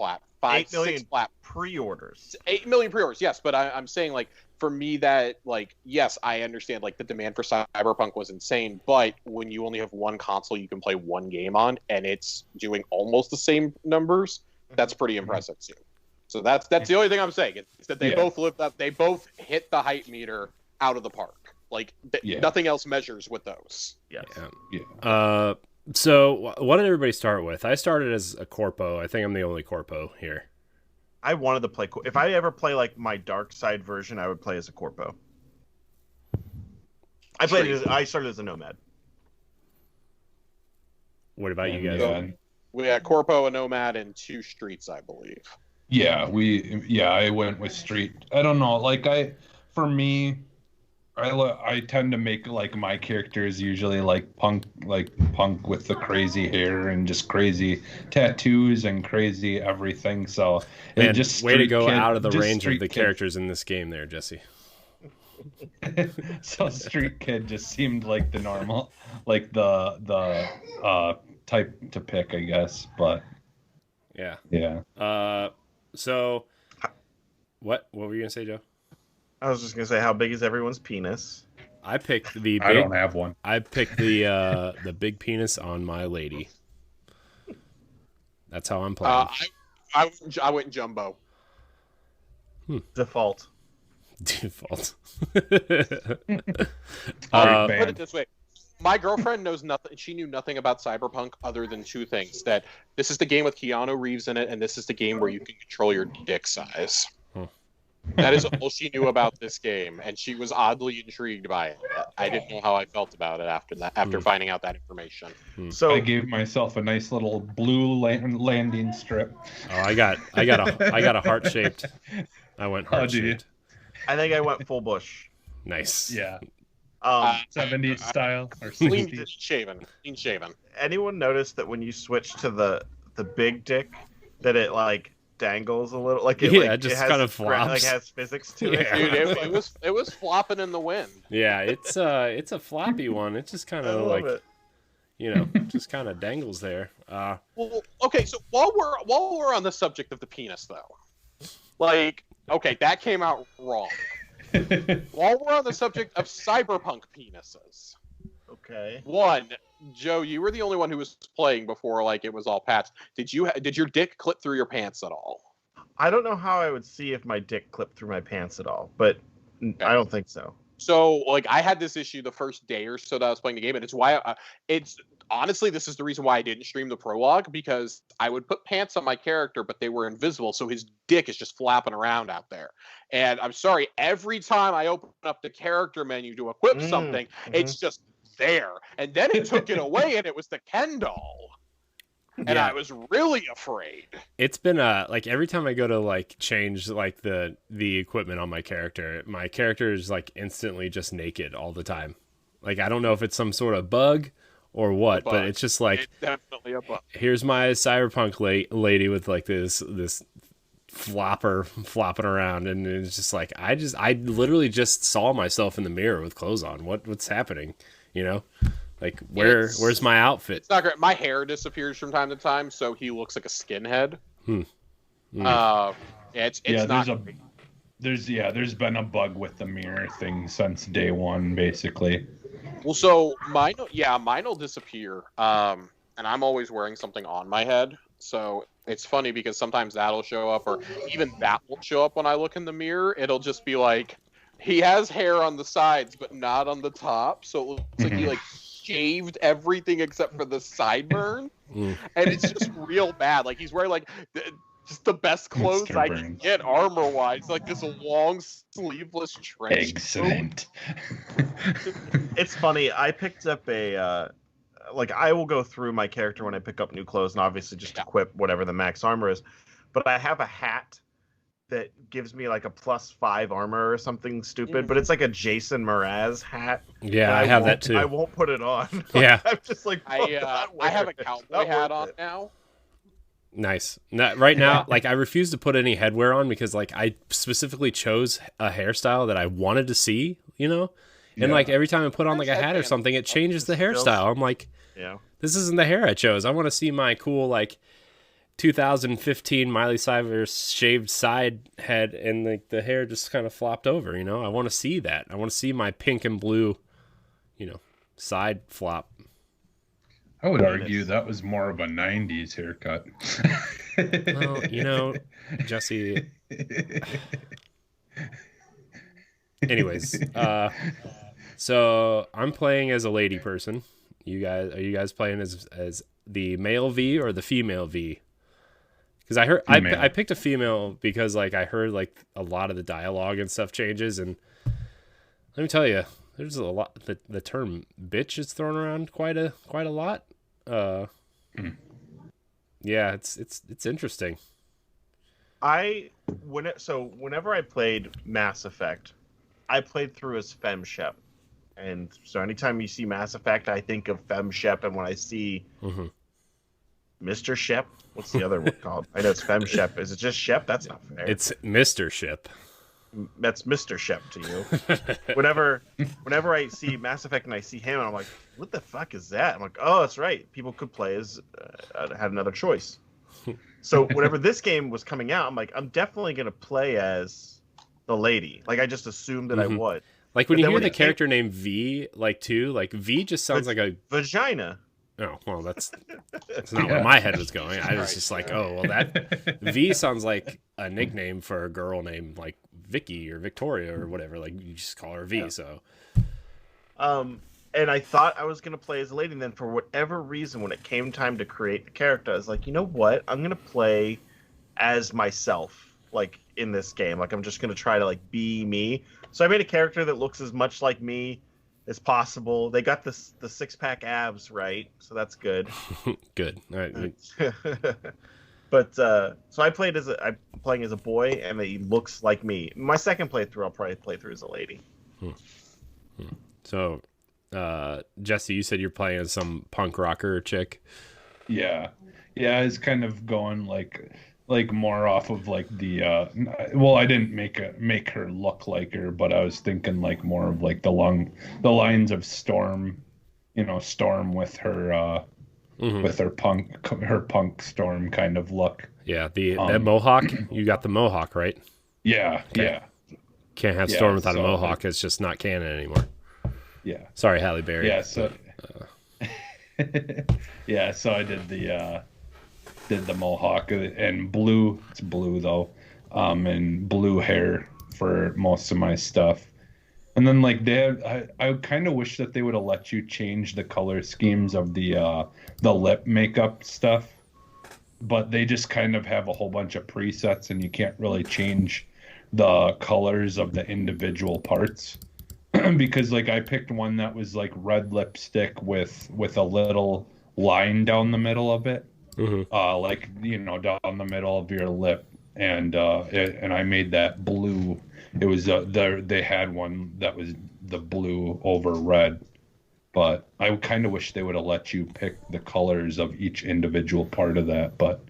Speaker 4: 8 million
Speaker 5: 6 platforms.
Speaker 4: pre-orders.
Speaker 5: 8 million pre-orders, yes, but I'm saying for me that yes, I understand the demand for Cyberpunk was insane, but when you only have one console you can play one game on and it's doing almost the same numbers, that's pretty impressive too. So that's the only thing I'm saying. It's that they both lived up, they both hit the hype meter out of the park. Nothing else measures with those.
Speaker 4: Yes.
Speaker 3: Yeah.
Speaker 2: So what did everybody start with? I started as a corpo. I think I'm the only corpo here.
Speaker 4: I wanted to play. If I ever play my dark side version, I would play as a corpo. I started as a nomad.
Speaker 2: What about you guys?
Speaker 3: Yeah.
Speaker 5: We had Corpo, a Nomad, and 2 Streets, I believe.
Speaker 3: Yeah, I went with Street. I don't know, for me, I tend to make my characters usually punk with the crazy hair and just crazy tattoos and crazy everything. So
Speaker 2: Man,
Speaker 3: it just
Speaker 2: way to
Speaker 3: Street
Speaker 2: go
Speaker 3: Kid-
Speaker 2: out of the
Speaker 3: just
Speaker 2: range of
Speaker 3: Street
Speaker 2: the
Speaker 3: Kid.
Speaker 2: characters in this game there, Jesse.
Speaker 3: So Street Kid just seemed like the normal, the type to pick, I guess. But
Speaker 2: Yeah.
Speaker 3: Yeah.
Speaker 2: So what were you gonna say, Joe?
Speaker 4: I was just gonna say, how big is everyone's penis?
Speaker 2: I picked the big.
Speaker 3: I don't have one.
Speaker 2: I picked the big penis on my lady. That's how I'm playing.
Speaker 5: I went jumbo.
Speaker 4: Default.
Speaker 2: Default.
Speaker 5: Put it this way. My girlfriend knows nothing. She knew nothing about Cyberpunk other than two things: that this is the game with Keanu Reeves in it, and this is the game where you can control your dick size. That is all she knew about this game, and she was oddly intrigued by it. I didn't know how I felt about it after finding out that information.
Speaker 4: So
Speaker 3: I gave myself a nice little blue landing strip.
Speaker 2: Oh, I got a heart shaped. I went heart shaped.
Speaker 4: I think I went full bush.
Speaker 2: Nice.
Speaker 3: Yeah.
Speaker 4: 70s
Speaker 3: style or
Speaker 5: Clean
Speaker 3: 60s.
Speaker 5: shaven.
Speaker 4: Anyone notice that when you switch to the big dick, that it like dangles a little, like it,
Speaker 2: Yeah,
Speaker 4: like,
Speaker 2: it just
Speaker 4: has
Speaker 2: kind of flops.
Speaker 4: like has physics to
Speaker 2: Yeah.
Speaker 4: it.
Speaker 5: Dude, it was flopping in the wind.
Speaker 2: Yeah, it's a floppy one. It just kind
Speaker 4: I
Speaker 2: of
Speaker 4: love
Speaker 2: like
Speaker 4: it.
Speaker 2: just kind of dangles there.
Speaker 5: Well, okay, so while we're on the subject of the penis, though, like, okay, that came out wrong. While we're on the subject of cyberpunk penises,
Speaker 4: Okay.
Speaker 5: one, Joe, you were the only one who was playing before, like, it was all patched. Did your dick clip through your pants at all?
Speaker 4: I don't know how I would see if my dick clipped through my pants at all, but I don't think so.
Speaker 5: So, like, I had this issue the first day or so that I was playing the game, and it's why honestly, this is the reason why I didn't stream the prologue, because I would put pants on my character, but they were invisible, so his dick is just flapping around out there. And I'm sorry, every time I open up the character menu to equip something, it's just there. And then it took it away, and it was the Ken doll. And I was really afraid.
Speaker 2: It's been like every time I go to like change like the equipment on my character is like instantly just naked all the time. Like I don't know if it's some sort of bug or what, but it's just like
Speaker 5: it's definitely a bug.
Speaker 2: Here's my cyberpunk lady with like this flopper flopping around, and it's just like I literally just saw myself in the mirror with clothes on. What's happening? You know? Like where's my outfit?
Speaker 5: It's not great. My hair disappears from time to time, so he looks like a skinhead.
Speaker 3: There's been a bug with the mirror thing since day one, basically.
Speaker 5: Well, so mine will disappear. And I'm always wearing something on my head, so it's funny because sometimes that'll show up, or even that will show up when I look in the mirror. It'll just be like he has hair on the sides, but not on the top, so it looks like he like shaved everything except for the sideburn, and it's just real bad. Like he's wearing like just the best clothes
Speaker 3: Mr.
Speaker 5: I
Speaker 3: Burns.
Speaker 5: can get armor wise, like this long sleeveless trench
Speaker 3: Excellent.
Speaker 4: It's funny. I picked up a like I will go through my character when I pick up new clothes and obviously just equip whatever the max armor is. But I have a hat that gives me like a +5 armor or something stupid, but it's like a Jason Mraz hat.
Speaker 2: Yeah, I have that too.
Speaker 4: I won't put it on.
Speaker 2: Yeah.
Speaker 4: I'm just like,
Speaker 5: I have a cowboy hat on now.
Speaker 2: Nice. Right now, like I refuse to put any headwear on because like I specifically chose a hairstyle that I wanted to see, you know? And like every time I put on like a hat or something, it changes the hairstyle. I'm like, this isn't the hair I chose. I want to see my cool like 2015 Miley Cyrus shaved side head, and like the hair just kind of flopped over, you know? I want to see that. I want to see my pink and blue, you know, side flop.
Speaker 3: I would argue that was more of a 90s haircut.
Speaker 2: Well, you know, Jesse. Anyways, so I'm playing as a lady person. Are you guys playing as the male V or the female V? Because I heard I picked a female because like I heard like a lot of the dialogue and stuff changes, and let me tell you, there's a lot. The term "bitch" is thrown around quite a lot. Yeah, it's interesting.
Speaker 4: Whenever I played Mass Effect, I played through as FemShep, and so anytime you see Mass Effect, I think of FemShep, and when I see Mr. Shep, what's the other one called? I know it's FemShep. Is it just Shep? That's not fair.
Speaker 2: It's Mr. Ship.
Speaker 4: That's Mr. Shep to you. Whenever I see Mass Effect and I see him, I'm like, what the fuck is that? I'm like, oh, that's right. People could play as had another choice. So whenever this game was coming out, I'm like, I'm definitely gonna play as the lady. Like I just assumed that I would.
Speaker 2: Like when
Speaker 4: But
Speaker 2: you
Speaker 4: then
Speaker 2: hear
Speaker 4: when
Speaker 2: the
Speaker 4: it came-
Speaker 2: character named V, like V just sounds like a.
Speaker 4: Vagina.
Speaker 2: Oh well, that's not where my head was going. I was just like, oh well, that V sounds like a nickname for a girl named like Vicky or Victoria or whatever. Like you just call her V.
Speaker 4: Yeah.
Speaker 2: So.
Speaker 4: And I thought I was gonna play as a lady. And then for whatever reason, when it came time to create the character, I was like, you know what? I'm gonna play as myself, like in this game. Like I'm just gonna try to like be me. So I made a character that looks as much like me as possible. They got the 6-pack abs right, so that's good.
Speaker 2: Good. All right.
Speaker 4: But so I'm playing as a boy, and he looks like me. My second playthrough, I'll probably play through as a lady.
Speaker 2: So, Jesse, you said you're playing as some punk rocker chick.
Speaker 3: Yeah, it's kind of going like more off of like the well, I didn't make her look like her, but I was thinking like more of like the lines of Storm, Storm with her with her punk Storm kind of look.
Speaker 2: Yeah, that mohawk. You got the mohawk, right?
Speaker 3: Yeah,
Speaker 2: okay.
Speaker 3: Yeah.
Speaker 2: Can't have Storm without a mohawk. It's just not canon anymore.
Speaker 3: Yeah.
Speaker 2: Sorry, Halle Berry.
Speaker 3: Yeah. So. Yeah. So I did the mohawk and blue. It's blue though, and blue hair for most of my stuff. And then like I kind of wish that they would have let you change the color schemes of the lip makeup stuff, but they just kind of have a whole bunch of presets and you can't really change the colors of the individual parts. Because like I picked one that was like red lipstick with a little line down the middle of it, like down the middle of your lip, and I made that blue. It was they had one that was the blue over red, but I kind of wish they would have let you pick the colors of each individual part of that. But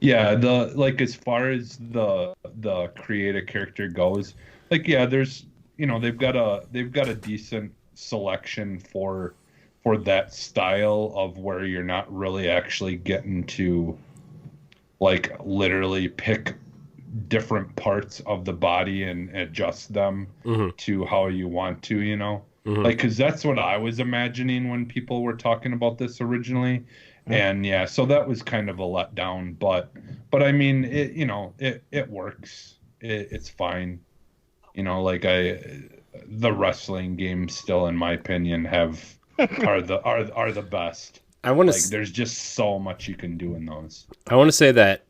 Speaker 3: yeah, as far as the create a character goes, like there's. They've got a decent selection for that style of where you're not really actually getting to like literally pick different parts of the body and adjust them to how you want to, like, because that's what I was imagining when people were talking about this originally. And so that was kind of a letdown, but I mean it works. It's fine. The wrestling games still, in my opinion, are the best.
Speaker 2: I want
Speaker 3: to there's just so much you can do in those.
Speaker 2: I want to say that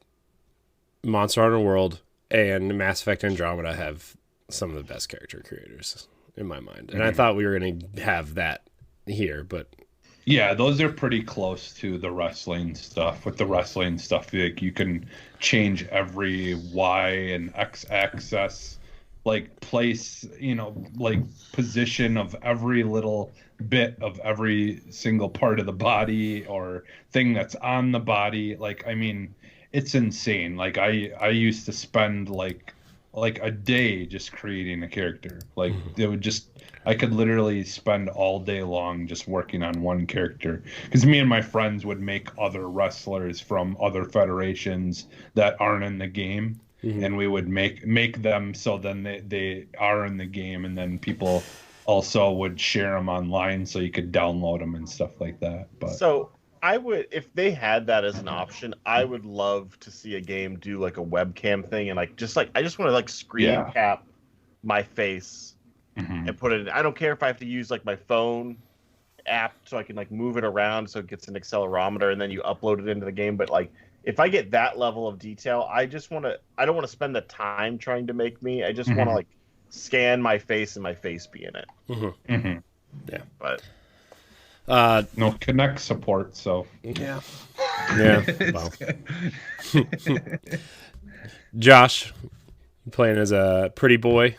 Speaker 2: Monster Hunter World and Mass Effect Andromeda have some of the best character creators in my mind, and I thought we were going to have that here, but
Speaker 3: yeah, those are pretty close to the wrestling stuff. With the wrestling stuff, like you can change every Y and X axis. Like place, like position of every little bit of every single part of the body or thing that's on the body. Like, I mean, it's insane. Like I used to spend like a day just creating a character. Like I could literally spend all day long just working on one character. Because me and my friends would make other wrestlers from other federations that aren't in the game. And we would make them so then they are in the game, and then people also would share them online so you could download them and stuff like that. But
Speaker 4: so I would, if they had that as an option, I would love to see a game do like a webcam thing and I just want to like screen cap my face and put it in. I don't care if I have to use like my phone app so I can like move it around so it gets an accelerometer and then you upload it into the game, but like if I get that level of detail, I don't want to spend the time trying to make me. I just want to like scan my face and my face be in it.
Speaker 2: Yeah.
Speaker 4: But
Speaker 3: no Kinect support, so
Speaker 2: yeah. Well. Josh, you playing as a pretty boy?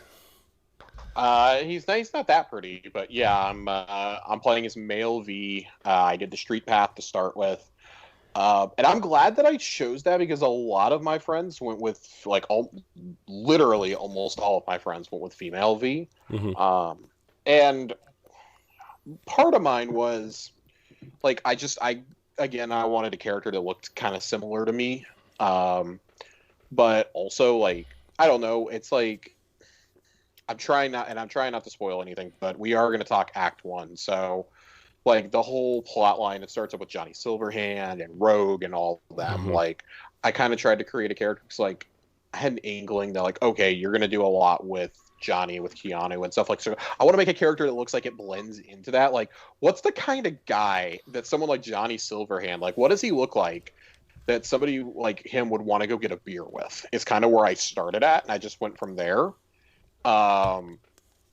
Speaker 5: He's not that pretty, but yeah, I'm playing as male V. I did the street path to start with. And I'm glad that I chose that because a lot of my friends went with literally almost all of my friends went with female V. And part of mine was like I again, I wanted a character that looked kind of similar to me, but also like I don't know. It's like I'm trying not to spoil anything, but we are going to talk Act 1. So, like, the whole plot line, it starts up with Johnny Silverhand and Rogue and all of them.
Speaker 2: Mm-hmm.
Speaker 5: Like, I kind of tried to create a character because, like, I had an inkling that, like, okay, you're going to do a lot with Johnny, with Keanu and stuff. Like, so I want to make a character that looks like it blends into that. Like, what's the kind of guy that someone like Johnny Silverhand, like, what does he look like that somebody like him would want to go get a beer with? It's kind of where I started at, and I just went from there.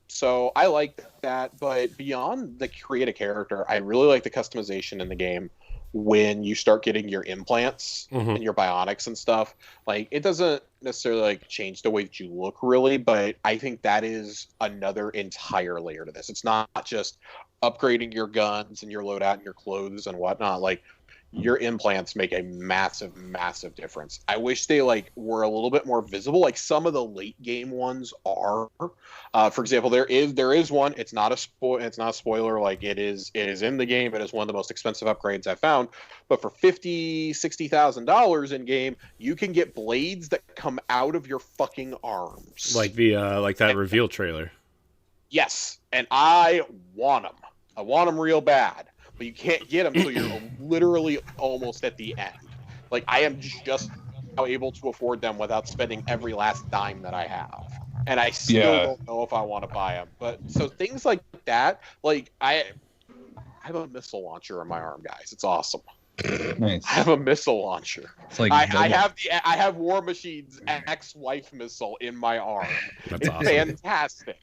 Speaker 5: So I like that, but beyond the create a character, I really like the customization in the game when you start getting your implants and your bionics and stuff. Like, it doesn't necessarily like change the way that you look really, but I think that is another entire layer to this. It's not just upgrading your guns and your loadout and your clothes and whatnot. Like, your implants make a massive difference. I wish they like were a little bit more visible. Like some of the late game ones are. For example, there is one. It's not a spoiler. Like it is in the game. It is one of the most expensive upgrades I've found. But for $50,000-$60,000 in game, you can get blades that come out of your fucking arms.
Speaker 2: Like the like that reveal trailer.
Speaker 5: Yes, and I want them. I want them real bad. But you can't get them until you're literally almost at the end. Like, I am just now able to afford them without spending every last dime that I have. And I still don't know if I want to buy them. But so things like that, like, I have a missile launcher in my arm, guys. It's awesome.
Speaker 3: Nice.
Speaker 5: I have a missile launcher.
Speaker 3: It's like
Speaker 5: I have War Machine's ex-wife missile in my arm.
Speaker 2: That's awesome.
Speaker 5: Fantastic.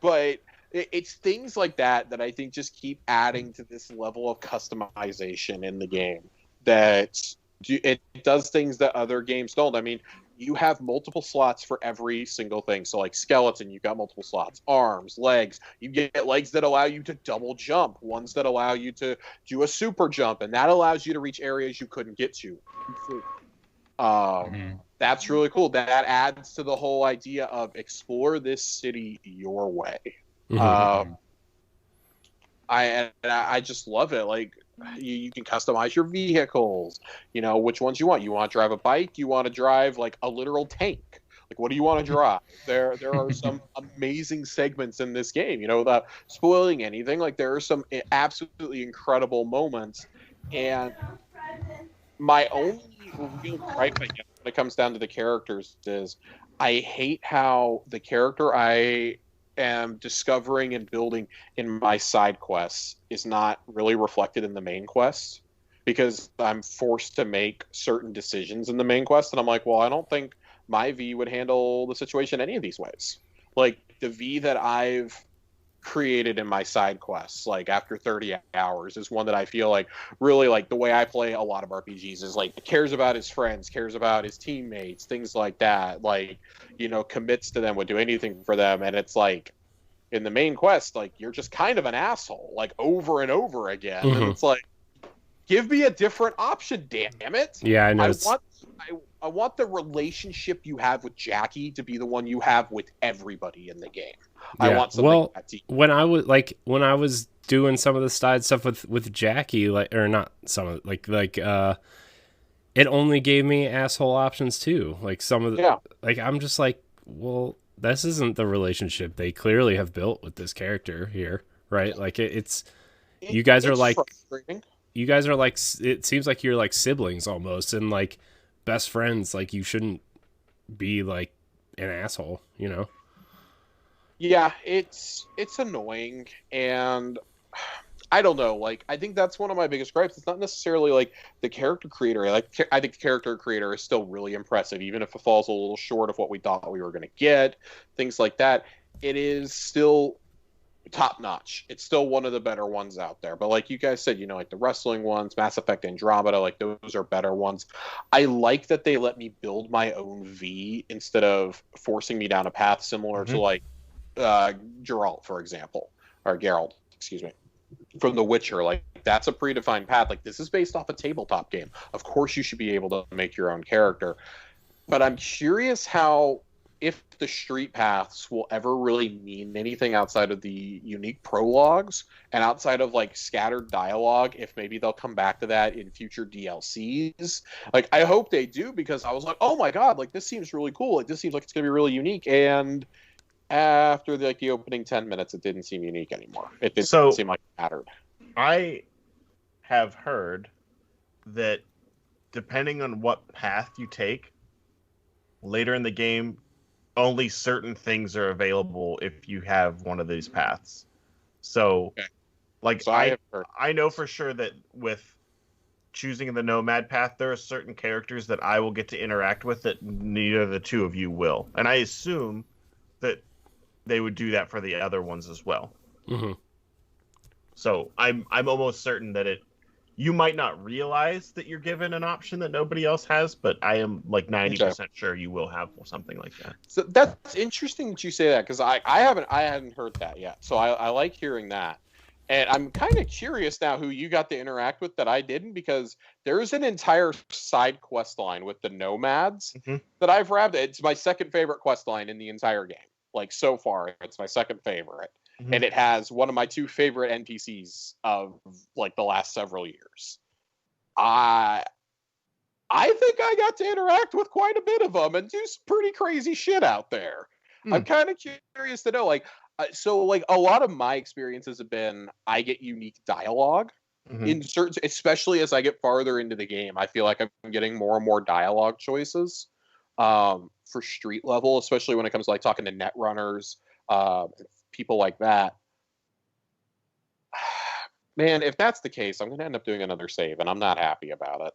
Speaker 5: But it's things like that that I think just keep adding to this level of customization in the game. That it does things that other games don't. I mean, you have multiple slots for every single thing. So like skeleton, you've got multiple slots. Arms, legs. You get legs that allow you to double jump. Ones that allow you to do a super jump. And that allows you to reach areas you couldn't get to. That's really cool. That adds to the whole idea of explore this city your way. I just love it. Like you can customize your vehicles, you know, which ones you want. You want to drive a bike, you want to drive like a literal tank. Like, what do you want to drive? There are some amazing segments in this game, you know, without spoiling anything. Like, there are some absolutely incredible moments. And my only real gripe, I guess, when it comes down to the characters is I hate how the character I am discovering and building in my side quests is not really reflected in the main quest, because I'm forced to make certain decisions in the main quest, and I'm like, well, I don't think my V would handle the situation any of these ways. Like, the V that I've created in my side quests, like after 30 hours, is one that I feel like really, like, the way I play a lot of RPGs is like cares about his friends, cares about his teammates, things like that, like, you know, commits to them, would do anything for them. And it's like in the main quest, like, you're just kind of an asshole, like, over and over again. And it's like, give me a different option, damn it.
Speaker 2: Yeah, I know.
Speaker 5: I want the relationship you have with Jackie to be the one you have with everybody in the game.
Speaker 2: Yeah.
Speaker 5: I want something like that.
Speaker 2: When I was doing some of the side stuff with Jackie, like, or not some of it, like it only gave me asshole options too. Like some of the, like, I'm just like, well, this isn't the relationship they clearly have built with this character here, right? Like you guys are like, it seems like you're like siblings almost, and like best friends. Like, you shouldn't be like an asshole, you know?
Speaker 5: Yeah, it's annoying, and I don't know. Like, I think that's one of my biggest gripes. It's not necessarily like the character creator. I think the character creator is still really impressive, even if it falls a little short of what we thought we were going to get. Things like that. It is still top notch. It's still one of the better ones out there. But like you guys said, you know, like the wrestling ones, Mass Effect Andromeda, like those are better ones. I like that they let me build my own V instead of forcing me down a path similar to like Geralt, for example, or Geralt, excuse me, from The Witcher. Like, that's a predefined path. Like, this is based off a tabletop game. Of course you should be able to make your own character. But I'm curious how if the street paths will ever really mean anything outside of the unique prologues and outside of like scattered dialogue, if maybe they'll come back to that in future DLCs. Like, I hope they do, because I was like, oh my god, like this seems really cool. Like, this seems like it's gonna be really unique. And after the opening 10 minutes, it didn't seem unique anymore. It didn't seem like it mattered.
Speaker 4: I have heard that depending on what path you take later in the game, only certain things are available if you have one of these paths. So,
Speaker 5: okay.
Speaker 4: like,
Speaker 5: So
Speaker 4: I know for sure that with choosing the Nomad path, there are certain characters that I will get to interact with that neither of the two of you will. And I assume that they would do that for the other ones as well.
Speaker 2: Mm-hmm.
Speaker 4: So I'm almost certain that you might not realize that you're given an option that nobody else has, but I am like 90% sure you will have something like that.
Speaker 5: So that's interesting that you say that, because I hadn't heard that yet. So I like hearing that. And I'm kind of curious now who you got to interact with that I didn't, because there's an entire side quest line with the Nomads that I've wrapped. It's my second favorite quest line in the entire game. Like, so far, it's my second favorite. And it has one of my two favorite NPCs of like the last several years. I think I got to interact with quite a bit of them and do some pretty crazy shit out there. I'm kind of curious to know, like, so like a lot of my experiences have been I get unique dialogue in certain, especially as I get farther into the game. I feel like I'm getting more and more dialogue choices for street level, especially when it comes to like talking to net runners, people like that. Man, if that's the case, I'm going to end up doing another save, and I'm not happy about it.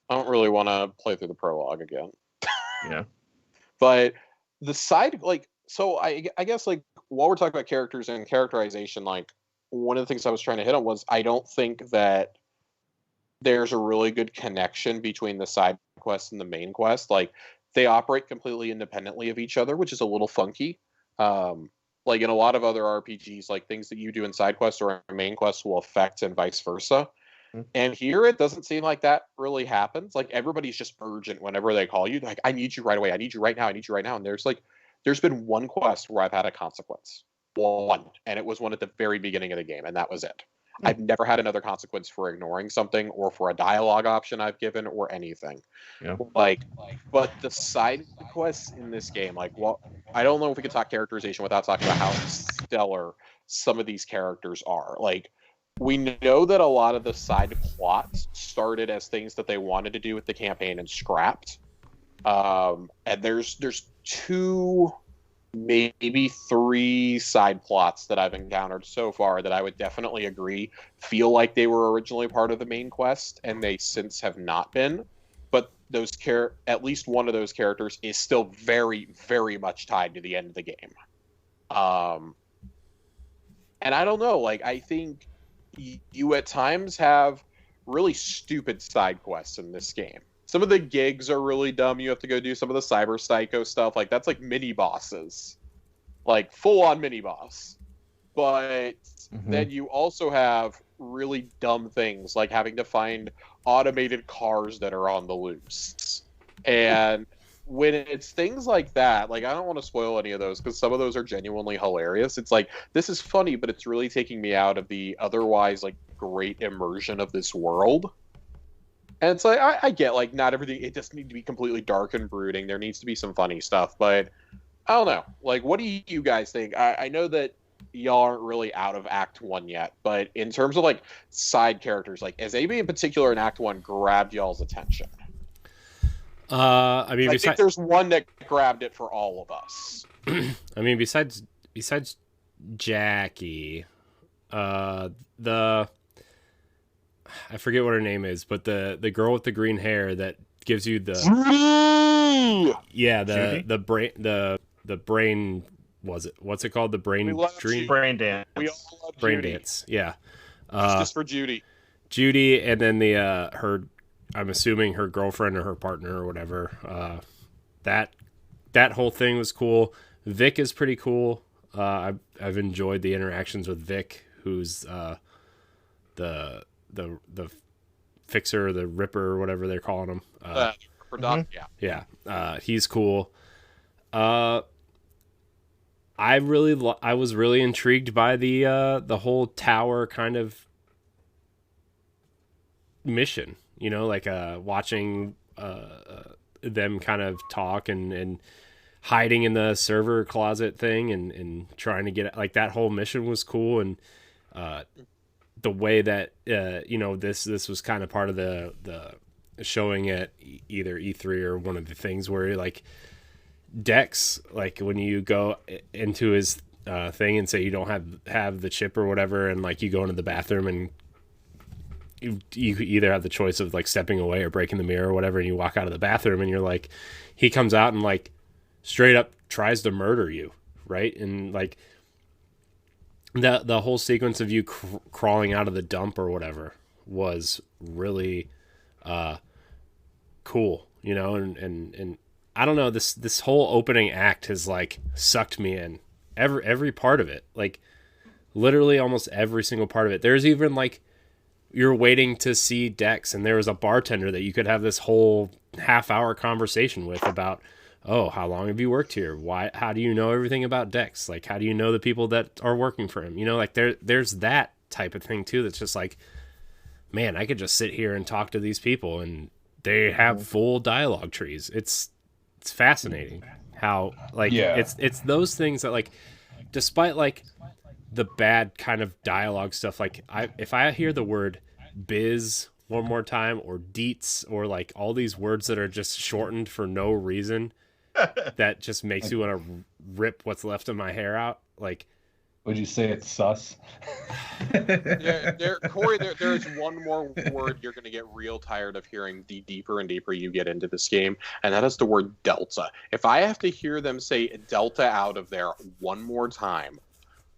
Speaker 5: I don't really want to play through the prologue again.
Speaker 4: Yeah.
Speaker 5: But the side, like, so I guess, like, while we're talking about characters and characterization, like, one of the things I was trying to hit on was I don't think that there's a really good connection between the side quest and the main quest. Like, they operate completely independently of each other, which is a little funky. Like in a lot of other RPGs, like things that you do in side quests or main quests will affect and vice versa. And here it doesn't seem like that really happens. Like, everybody's just urgent whenever they call you. Like, I need you right away. I need you right now. I need you right now. And there's been one quest where I've had a consequence. One. And it was one at the very beginning of the game, and that was it. I've never had another consequence for ignoring something or for a dialogue option I've given or anything.
Speaker 4: Yeah.
Speaker 5: But the side quests in this game, like, well, I don't know if we could talk characterization without talking about how stellar some of these characters are. Like, we know that a lot of the side plots started as things that they wanted to do with the campaign and scrapped. And there's two, maybe three side plots that I've encountered so far that I would definitely agree feel like they were originally part of the main quest, and they since have not been. But at least one of those characters is still very, very much tied to the end of the game. And I don't know, like, I think you at times have really stupid side quests in this game. Some of the gigs are really dumb. You have to go do some of the cyber psycho stuff. Like, that's like mini bosses, like full on mini boss. But then you also have really dumb things like having to find automated cars that are on the loose. And when it's things like that, like, I don't want to spoil any of those because some of those are genuinely hilarious. It's like, this is funny, but it's really taking me out of the otherwise like great immersion of this world. And it's like, I get, like, not everything, it doesn't need to be completely dark and brooding. There needs to be some funny stuff, but I don't know. Like, what do you guys think? I know that y'all aren't really out of Act 1 yet, but in terms of, like, side characters, like, has anybody in particular in Act 1 grabbed y'all's attention?
Speaker 2: I mean,
Speaker 5: I think there's one that grabbed it for all of us.
Speaker 2: I mean, besides Jackie, I forget what her name is, but the girl with the green hair that gives you the the brain what's it called, the brain dream,
Speaker 4: brain dance,
Speaker 5: we all love
Speaker 2: brain
Speaker 5: Judy.
Speaker 2: dance, yeah.
Speaker 5: Just for Judy,
Speaker 2: and then the her, I'm assuming her girlfriend or her partner or whatever. That whole thing was cool. Vic is pretty cool. I've enjoyed the interactions with Vic, who's the fixer, the ripper, or whatever they're calling him.
Speaker 5: yeah.
Speaker 2: Yeah. He's cool. I was really intrigued by the whole tower kind of mission, like watching them kind of talk and hiding in the server closet thing and trying to get, like, that whole mission was cool. And the way that this was kind of part of the showing at either E3 or one of the things where, like, Dex, like, when you go into his thing and say you don't have the chip or whatever, and, like, you go into the bathroom and you either have the choice of, like, stepping away or breaking the mirror or whatever, and you walk out of the bathroom and you're like, he comes out and, like, straight up tries to murder you, right? And, like, the whole sequence of you crawling out of the dump or whatever was really cool, and I don't know, this whole opening act has, like, sucked me in, every part of it, like, literally almost every single part of it. There's even, like, you're waiting to see Dex, and there was a bartender that you could have this whole half-hour conversation with about, oh, how long have you worked here? How do you know everything about Dex? Like, how do you know the people that are working for him? Like, there's that type of thing too, that's just like, man, I could just sit here and talk to these people, and they have full dialogue trees. It's fascinating how, like, it's those things that, like, despite, like, the bad kind of dialogue stuff, like, if I hear the word biz one more time, or deets, or, like, all these words that are just shortened for no reason, that just makes you want to rip what's left of my hair out, like,
Speaker 3: would you say it's sus?
Speaker 5: Corey, there's one more word you're going to get real tired of hearing the deeper and deeper you get into this game, and that is the word delta. If I have to hear them say delta out of there one more time,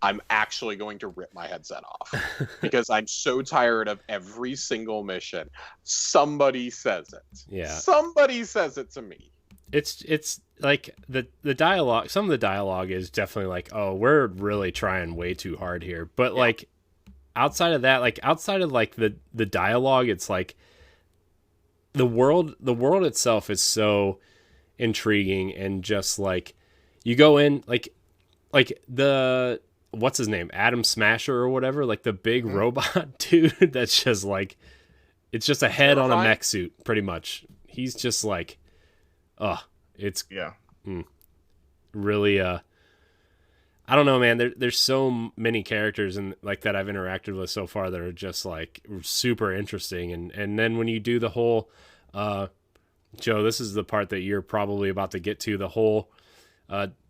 Speaker 5: I'm actually going to rip my headset off, because I'm so tired of every single mission. Somebody says it.
Speaker 2: Yeah.
Speaker 5: Somebody says it to me.
Speaker 2: It's like the dialogue. Some of the dialogue is definitely like, oh, we're really trying way too hard here. But like, outside of that, like, outside of, like, the dialogue, it's like the world itself is so intriguing, and just, like, you go in, like the, what's his name, Adam Smasher or whatever, like, the big robot dude that's just, like, it's just a head on a mech suit, pretty much. He's just like, it's really I don't know, man. There's so many characters and, like, that I've interacted with so far that are just, like, super interesting, and then when you do the whole Joe, this is the part that you're probably about to get to, the whole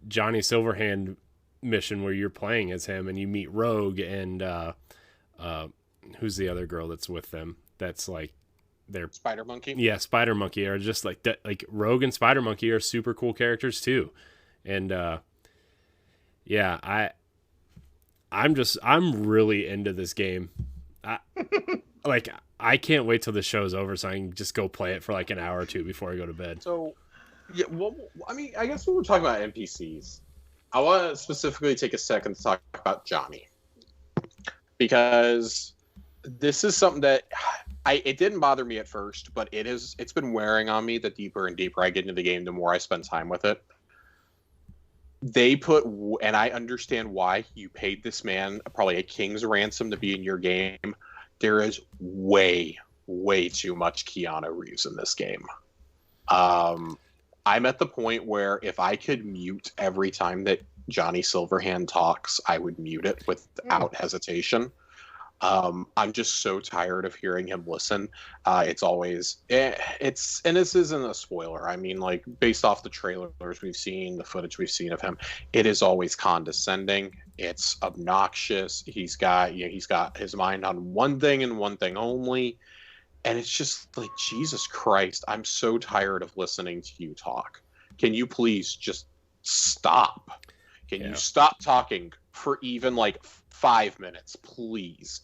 Speaker 2: Johnny Silverhand mission where you're playing as him, and you meet Rogue and who's the other girl that's with them, that's, like, they're
Speaker 5: Spider Monkey.
Speaker 2: Yeah, Spider Monkey are just like that. Like, Rogue and Spider Monkey are super cool characters too, and I'm really into this game. I can't wait till the show's over so I can just go play it for, like, an hour or two before I go to bed.
Speaker 5: So, yeah, well, I mean, I guess when we're talking about NPCs, I want to specifically take a second to talk about Johnny, because this is something that it didn't bother me at first, but it's been wearing on me the deeper and deeper I get into the game, the more I spend time with it. They put, and I understand why, you paid this man probably a king's ransom to be in your game. There is way, way too much Keanu Reeves in this game. I'm at the point where if I could mute every time that Johnny Silverhand talks, I would mute it without hesitation. I'm just so tired of hearing him listen. It's always, and this isn't a spoiler. I mean, like, based off the trailers we've seen, the footage we've seen of him, it is always condescending. It's obnoxious. He's got his mind on one thing and one thing only. And it's just like, Jesus Christ, I'm so tired of listening to you talk. Can you please just stop? Can you stop talking for even, like, 5 minutes, please?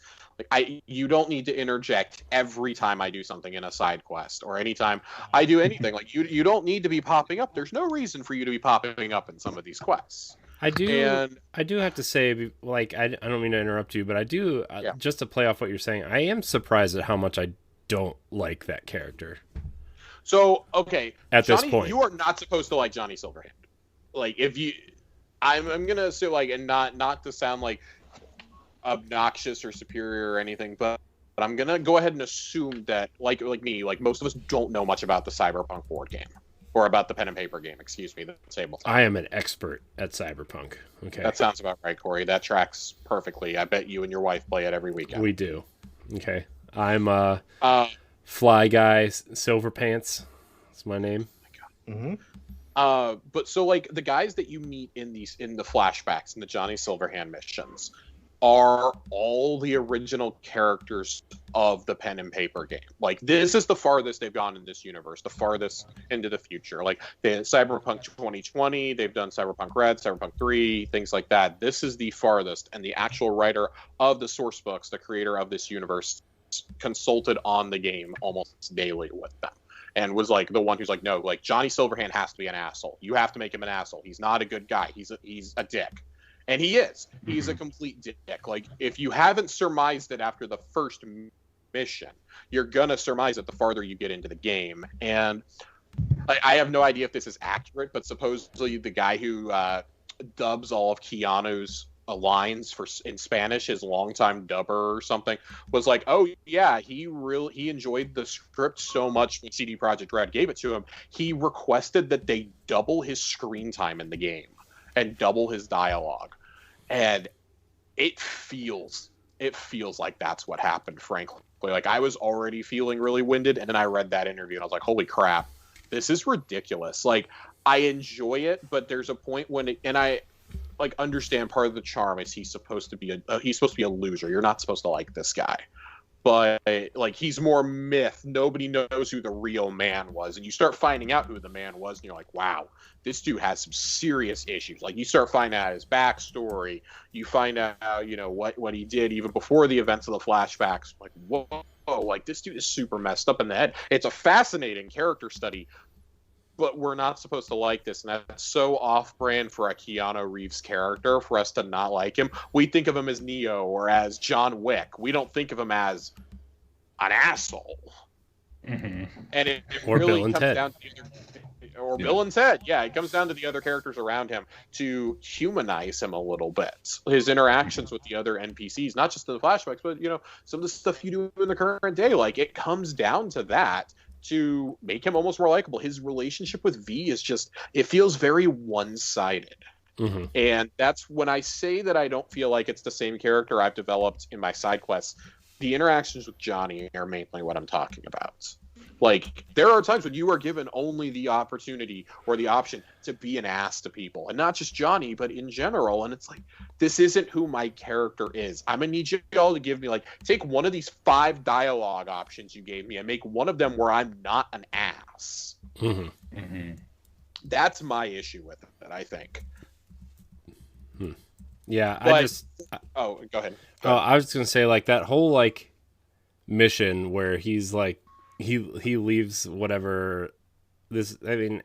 Speaker 5: Like, you don't need to interject every time I do something in a side quest, or anytime I do anything. Like, you don't need to be popping up. There's no reason for you to be popping up in some of these quests.
Speaker 2: I do have to say, like, I don't mean to interrupt you, but I do, just to play off what you're saying, I am surprised at how much I don't like that character.
Speaker 5: So, okay,
Speaker 2: at
Speaker 5: Johnny,
Speaker 2: this point,
Speaker 5: you are not supposed to like Johnny Silverhand. like if you, I'm gonna say like, and not to sound like obnoxious or superior or anything, but I'm gonna go ahead and assume that like me, like most of us don't know much about the Cyberpunk board game or about the pen and paper game. Excuse me, the Tabletop.
Speaker 2: I am an expert at Cyberpunk. Okay,
Speaker 5: That sounds about right, Corey. That tracks perfectly. I bet you and your wife play it every weekend.
Speaker 2: we do. Okay, I'm Fly Guy Silver Pants. That's my name.
Speaker 4: Mm-hmm.
Speaker 5: But so like the guys that you meet in the flashbacks in the Johnny Silverhand missions are all the original characters of the pen and paper game. Like this is the farthest they've gone in this universe, the farthest into the future. Like the Cyberpunk 2020, they've done Cyberpunk Red, Cyberpunk 3, things like that. This is the farthest, and the actual writer of the source books, the creator of this universe, consulted on the game almost daily with them. And was like the one who's like, no, like Johnny Silverhand has to be an asshole. You have to make him an asshole. He's not a good guy. He's a dick. And he is. He's a complete dick. Like, if you haven't surmised it after the first mission, you're going to surmise it the farther you get into the game. And I have no idea if this is accurate, but supposedly the guy who dubs all of Keanu's lines in Spanish, his longtime dubber or something, was like, oh, yeah, he enjoyed the script so much when CD Projekt Red gave it to him, he requested that they double his screen time in the game and double his dialogue. And it feels like that's what happened, frankly. Like, I was already feeling really winded, and then I read that interview, and I was like, holy crap, this is ridiculous. Like, I enjoy it, but there's a point when I like understand part of the charm is he's supposed to be a loser. You're not supposed to like this guy. But like he's more myth. Nobody knows who the real man was, and you start finding out who the man was, and you're like, "Wow, this dude has some serious issues." Like you start finding out his backstory. You find out, what he did even before the events of the flashbacks. Like, whoa, like this dude is super messed up in the head. It's a fascinating character study, but we're not supposed to like this, and that's so off-brand for a Keanu Reeves character for us to not like him. We think of him as Neo or as John Wick. We don't think of him as an asshole.
Speaker 3: Mm-hmm.
Speaker 5: And it
Speaker 2: Or
Speaker 5: really
Speaker 2: Bill and
Speaker 5: comes
Speaker 2: Ted.
Speaker 5: down to Bill and Ted. Yeah, it comes down to the other characters around him to humanize him a little bit. His interactions with the other NPCs, not just in the flashbacks, but some of the stuff you do in the current day. Like it comes down to that, to make him almost more likable. His relationship with V is just, it feels very one-sided.
Speaker 2: Mm-hmm.
Speaker 5: And that's when I say that I don't feel like it's the same character I've developed in my side quests. The interactions with Johnny are mainly what I'm talking about. Like, there are times when you are given only the opportunity or the option to be an ass to people. And not just Johnny, but in general. And it's like, this isn't who my character is. I'm going to need you all to give me, like, take one of these 5 dialogue options you gave me and make one of them where I'm not an ass.
Speaker 2: Mm-hmm.
Speaker 3: Mm-hmm.
Speaker 5: That's my issue with it, I think.
Speaker 2: Yeah,
Speaker 5: But, go ahead.
Speaker 2: I was going to say, like, that whole, like, mission where he's, like, he leaves whatever this, I mean,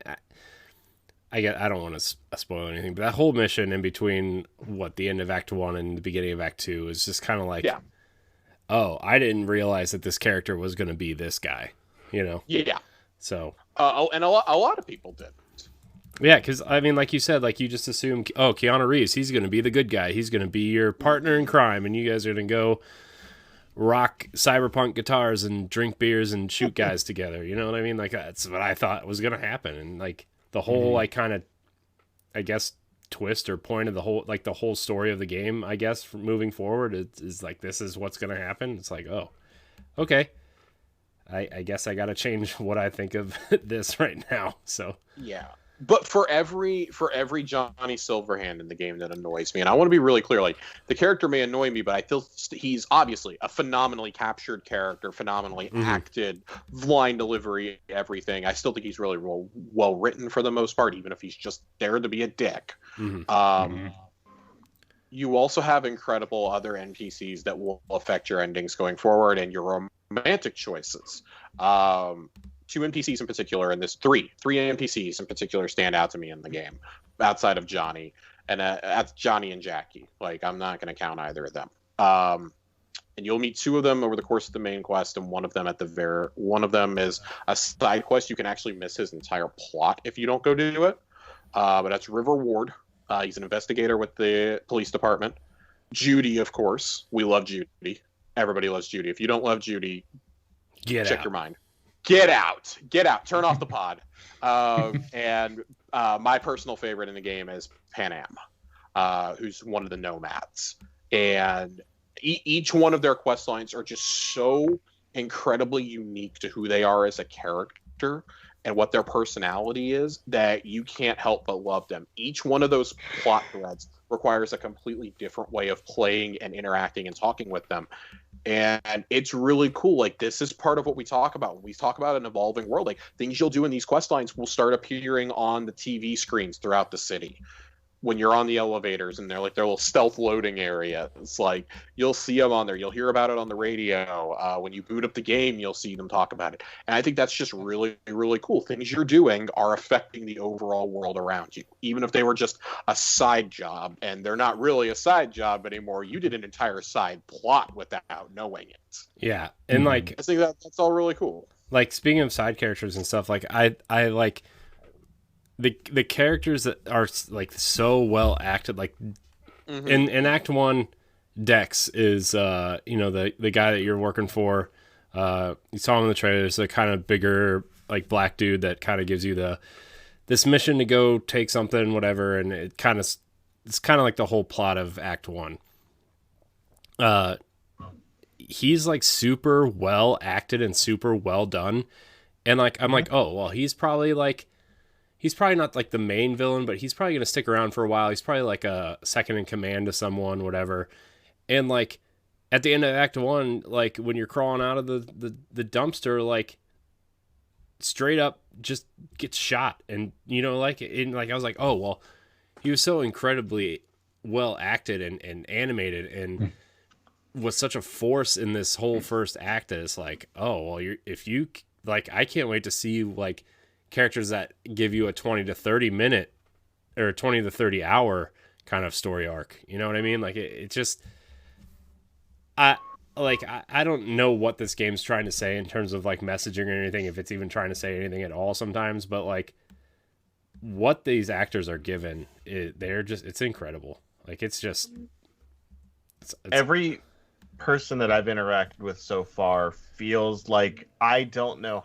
Speaker 2: I don't want to spoil anything, but that whole mission in between the end of Act 1 and the beginning of Act 2 is just kind of like, oh, I didn't realize that this character was going to be this guy,
Speaker 5: Yeah.
Speaker 2: So.
Speaker 5: And a lot of people did.
Speaker 2: Yeah, because, I mean, like you said, like you just assume, oh, Keanu Reeves, he's going to be the good guy. He's going to be your partner in crime, and you guys are going to go rock cyberpunk guitars and drink beers and shoot guys together. You know what I mean? Like, that's what I thought was going to happen. And, like, the whole, like, kind of, I guess, twist or point of the whole story of the game, I guess, from moving forward is like, this is what's going to happen. It's like, oh, okay. I guess I got to change what I think of this right now. So,
Speaker 5: yeah. But for every Johnny Silverhand in the game that annoys me, and I want to be really clear, like, the character may annoy me, but I feel he's obviously a phenomenally captured character, phenomenally acted, line delivery, everything. I still think he's really well written for the most part, even if he's just there to be a dick. You also have incredible other NPCs that will affect your endings going forward and your romantic choices. 2 NPCs in particular, and three NPCs in particular stand out to me in the game, outside of Johnny, and that's Johnny and Jackie. Like, I'm not going to count either of them. And you'll meet 2 of them over the course of the main quest, and one of them is a side quest. You can actually miss his entire plot if you don't go do it. but that's River Ward. He's an investigator with the police department. Judy, of course. We love Judy. Everybody loves Judy. If you don't love Judy, check your mind. Get out. Get out. Turn off the pod. And my personal favorite in the game is Panam, who's one of the nomads. And each one of their quest lines are just so incredibly unique to who they are as a character and what their personality is that you can't help but love them. Each one of those plot threads requires a completely different way of playing and interacting and talking with them. And it's really cool. Like, this is part of what we talk about when we talk about an evolving world. Like, things you'll do in these quest lines will start appearing on the TV screens throughout the city. When you're on the elevators and they're like their little stealth loading area, it's like you'll see them on there. You'll hear about it on the radio. When you boot up the game, you'll see them talk about it. And I think that's just really, really cool. Things you're doing are affecting the overall world around you, even if they were just a side job. And they're not really a side job anymore. You did an entire side plot without knowing it.
Speaker 2: Yeah, and like
Speaker 5: I think that's all really cool.
Speaker 2: Like, speaking of side characters and stuff, like I like. The characters that are like so well acted, like in Act 1, Dex is the guy that you're working for. You saw him in the trailers, the kind of bigger like black dude that kind of gives you this mission to go take something, whatever, and it's kind of like the whole plot of Act 1. He's like super well acted and super well done, and like I'm like, oh well, he's probably not like the main villain, but he's probably going to stick around for a while. He's probably like a second in command to someone, whatever. And like at the end of Act 1, like when you're crawling out of the dumpster, like straight up just gets shot. And, like I was like, oh, well, he was so incredibly well acted and animated and was such a force in this whole first act that it's like, oh, well, I can't wait to see like characters that give you a 20 to 30 minute or 20 to 30 hour kind of story arc. You know what I mean? Like it just, I don't know what this game's trying to say in terms of like messaging or anything, if it's even trying to say anything at all sometimes, but like what these actors are given, it's incredible. Like it's
Speaker 4: every person that I've interacted with so far feels like I don't know.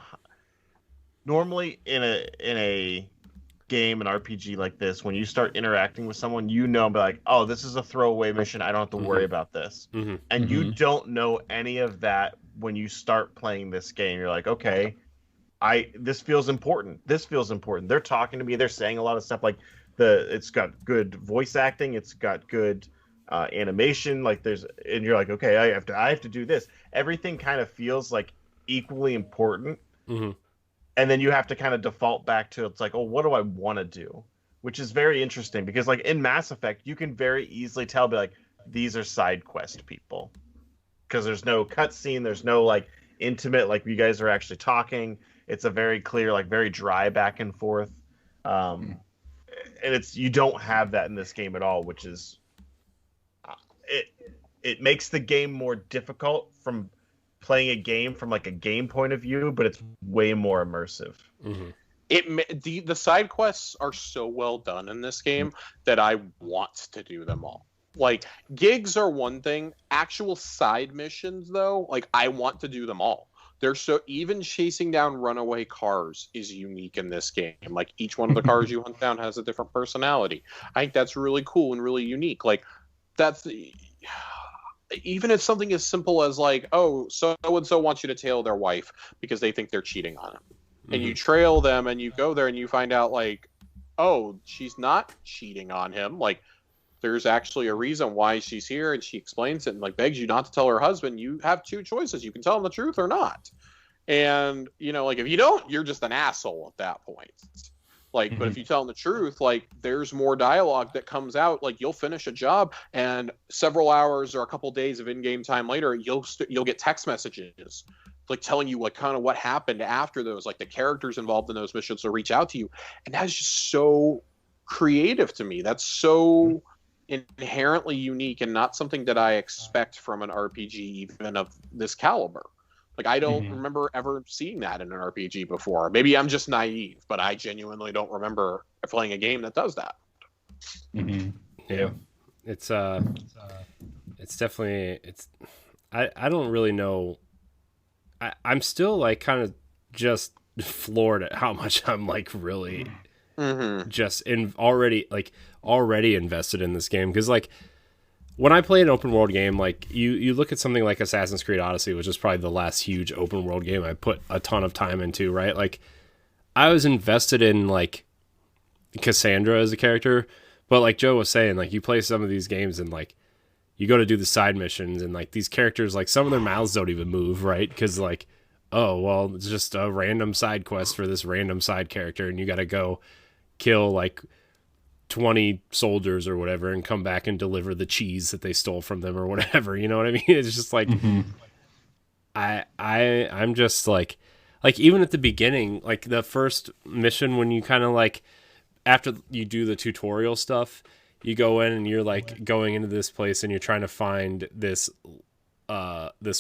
Speaker 4: Normally in a game, an RPG like this, when you start interacting with someone, be like, oh, this is a throwaway mission. I don't have to worry about this. And you don't know any of that when you start playing this game. You're like, okay, this feels important. This feels important. They're talking to me. They're saying a lot of stuff. Like it's got good voice acting. It's got good animation. Like and you're like, okay, I have to do this. Everything kind of feels like equally important. And then you have to kind of default back to, it's like, oh, what do I want to do? Which is very interesting because like in Mass Effect, you can very easily tell, be like, these are side quest people. Because there's no cutscene, there's no like intimate, like you guys are actually talking. It's a very clear, like very dry back and forth. And you don't have that in this game at all, which is, it makes the game more difficult from playing a game from like a game point of view, but it's way more immersive.
Speaker 5: The side quests are so well done in this game that I want to do them all. Like gigs are one thing, actual side missions though, like I want to do them all. They're so, even chasing down runaway cars is unique in this game. Like each one of the cars you hunt down has a different personality. I think that's really cool and really unique. Like even if something as simple as like, oh, so-and-so wants you to tail their wife because they think they're cheating on him. And you trail them and you go there and you find out like, oh, she's not cheating on him. Like there's actually a reason why she's here, and she explains it and like begs you not to tell her husband. You have two choices. You can tell him the truth or not. And, like if you don't, you're just an asshole at that point. Like, but if you tell them the truth, like there's more dialogue that comes out. Like you'll finish a job and several hours or a couple days of in-game time later, you'll get text messages like telling you like kind of what happened after those, like the characters involved in those missions will reach out to you. And that's just so creative to me. That's so inherently unique and not something that I expect from an RPG even of this caliber. Like, I don't remember ever seeing that in an RPG before. Maybe I'm just naive, but I genuinely don't remember playing a game that does that.
Speaker 2: Yeah. It's definitely, I don't really know. I'm still like kind of just floored at how much I'm like really just already invested in this game. Cause like when I play an open world game, like you look at something like Assassin's Creed Odyssey, which is probably the last huge open world game I put a ton of time into, right? Like I was invested in like Cassandra as a character, but like Joe was saying, like you play some of these games and like you go to do the side missions and like these characters, like some of their mouths don't even move, right? Because like, oh, well, it's just a random side quest for this random side character and you got to go kill like 20 soldiers or whatever and come back and deliver the cheese that they stole from them or whatever. You know what I mean? It's just like, I'm just like even at the beginning, like the first mission when you kind of like, after you do the tutorial stuff, you go in and you're like going into this place and you're trying to find this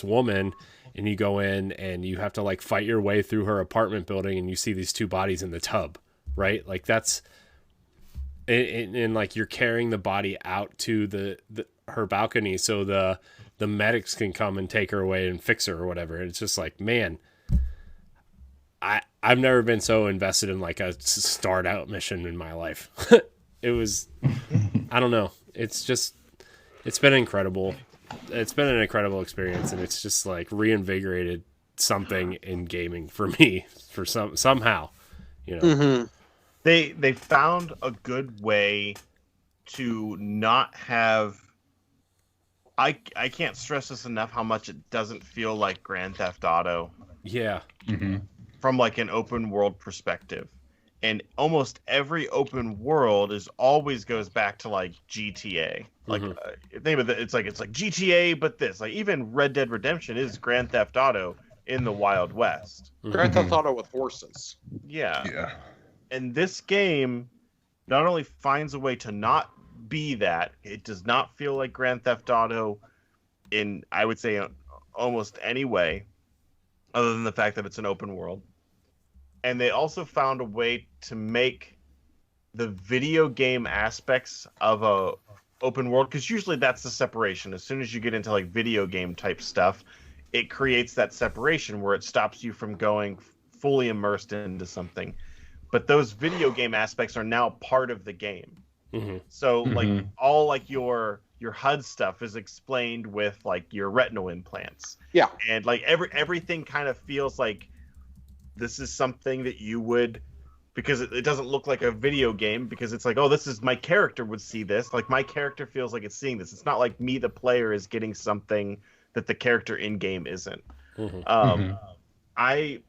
Speaker 2: woman, and you go in and you have to like fight your way through her apartment building and you see these two bodies in the tub, right? Like that's, and like you're carrying the body out to her balcony so the medics can come and take her away and fix her or whatever. And it's just like, man, I've never been so invested in like a start out mission in my life. It was, I don't know. It's been incredible. It's been an incredible experience, and it's just like reinvigorated something in gaming for me for somehow, you know.
Speaker 4: They found a good way to not have. I can't stress this enough how much it doesn't feel like Grand Theft Auto.
Speaker 2: Yeah.
Speaker 4: From like an open world perspective, and almost every open world always goes back to like GTA. Like think of it, it's like GTA, but this, like even Red Dead Redemption is Grand Theft Auto in the Wild West.
Speaker 5: Grand Theft Auto with horses.
Speaker 4: Yeah. And this game not only finds a way to not be that, it does not feel like Grand Theft Auto in, I would say, almost any way, other than the fact that it's an open world. And they also found a way to make the video game aspects of a open world, because usually that's the separation. As soon as you get into like video game type stuff, it creates that separation where it stops you from going fully immersed into something. But those video game aspects are now part of the game. So like all like your HUD stuff is explained with like your retinal implants. Yeah. And like everything kind of feels like this is something that you would, because it doesn't look like a video game, because it's like, oh, this is my character would see this. Like my character feels like it's seeing this. It's not like me, the player, is getting something that the character in game isn't. I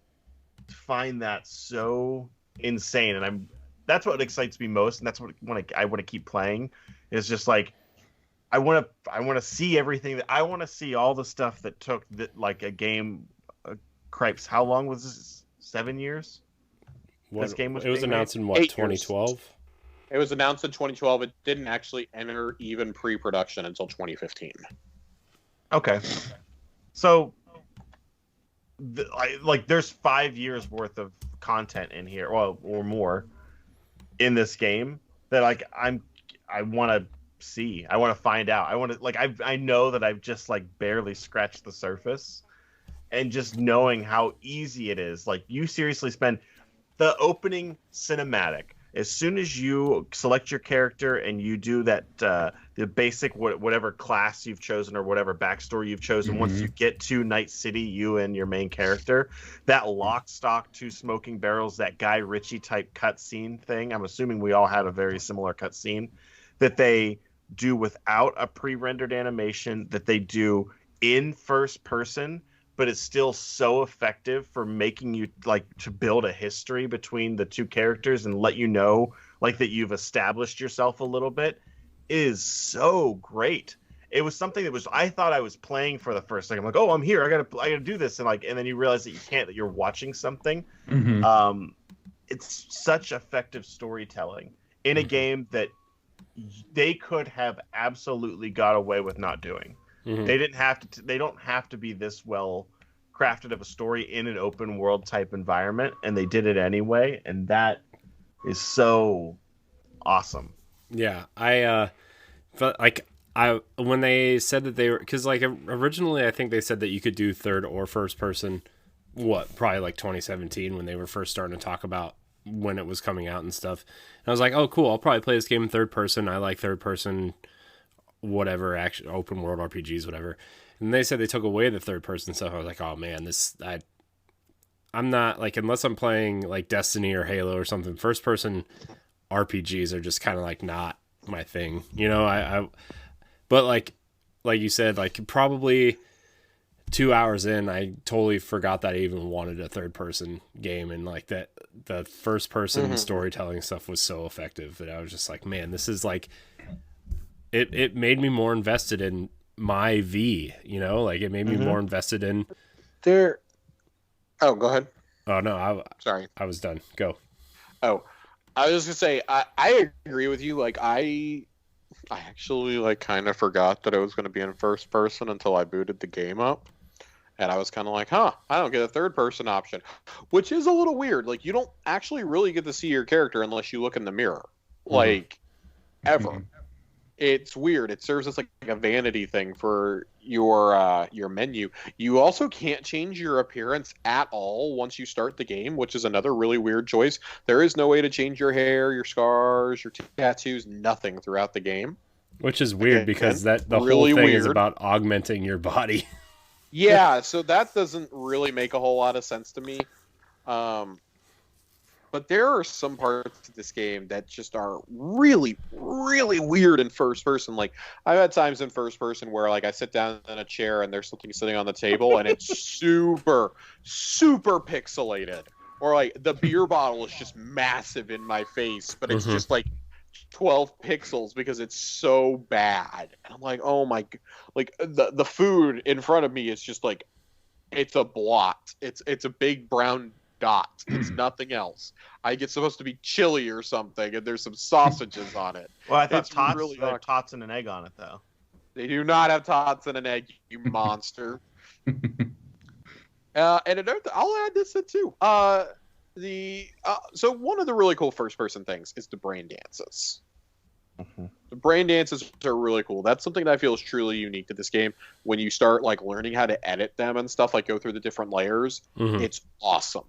Speaker 4: find that so insane, and that's what excites me most, and that's what I want to keep playing. Is just like I want to see everything that I want to see, all the stuff that took that like a game. Cripes, how long was this? 7 years? This game was.
Speaker 2: It was announced in what, 2012?
Speaker 5: It was announced in 2012. It didn't actually enter even pre-production until 2015.
Speaker 4: Okay, so like there's 5 years worth of content in here, well, or more, in this game that like I want to see. I want to find out. I want to like I know that I've just like barely scratched the surface. And just knowing how easy it is, like you seriously spend the opening cinematic. As soon as you select your character and you do that, the basic whatever class you've chosen or whatever backstory you've chosen, once you get to Night City, you and your main character, that lock, stock, two smoking barrels, that Guy Ritchie type cutscene thing. I'm assuming we all had a very similar cutscene that they do without a pre-rendered animation, that they do in first person. But it's still so effective for making you like to build a history between the two characters and let you know like that you've established yourself a little bit, is so great. It was something that I thought I was playing for the first time. I'm like, oh, I'm here. I gotta do this, and then you realize that you can't. That you're watching something. It's such effective storytelling in a game that they could have absolutely got away with not doing. They didn't have to. They don't have to be this well crafted of a story in an open world type environment, and they did it anyway, and that is so awesome.
Speaker 2: Yeah, I felt like when they said that they were, because like originally I think they said that you could do third or first person. Probably like 2017 when they were first starting to talk about when it was coming out and stuff. And I was like, oh, cool. I'll probably play this game in third person. I like third person, whatever, action, open world RPGs, whatever. And they said they took away the third person stuff. I was like, oh man, I'm not like, unless I'm playing like Destiny or Halo or something, first person RPGs are just kind of like not my thing, you know. But like you said, like probably 2 hours in, I totally forgot that I even wanted a third person game, and like that the first person storytelling stuff was so effective that I was just like, man, this is like it made me more invested in my V, you know, like it made me more invested in
Speaker 5: there. Oh, go ahead.
Speaker 2: Oh no,
Speaker 5: Sorry,
Speaker 2: I was done. Go.
Speaker 5: Oh, I was just gonna say I agree with you. Like I actually like kind of forgot that it was going to be in first person until I booted the game up. And I was kind of like, I don't get a third person option, which is a little weird. Like, you don't actually really get to see your character unless you look in the mirror, like, ever. It's weird. It serves as like a vanity thing for your menu. You also can't change your appearance at all once you start the game, which is another really weird choice. There is no way to change your hair, your scars, your tattoos, nothing throughout the game.
Speaker 2: Which is weird because the
Speaker 5: really
Speaker 2: whole thing
Speaker 5: weird.
Speaker 2: is about augmenting your body.
Speaker 5: Yeah, so that doesn't really make a whole lot of sense to me. But there are some parts of this game that just are really, really weird in first person. Like, I've had times in first person where, like, I sit down in a chair and there's something sitting on the table and it's super, super pixelated. Or, like, the beer bottle is just massive in my face, but it's just, like, 12 pixels because it's so bad. And I'm like, oh my, like the food in front of me is just like, it's a blot. It's a big brown dot. It's nothing else. I get supposed to be chili or something, and there's some sausages on it.
Speaker 4: Well, I thought
Speaker 5: It's
Speaker 4: tots
Speaker 5: really
Speaker 4: had tots and an egg on it, though.
Speaker 5: They do not have tots and an egg, you monster. And another, I'll add this in too. So one of the really cool first person things is the brain dances. The brain dances are really cool. That's something that I feel is truly unique to this game. When you start like learning how to edit them and stuff, like go through the different layers, it's awesome.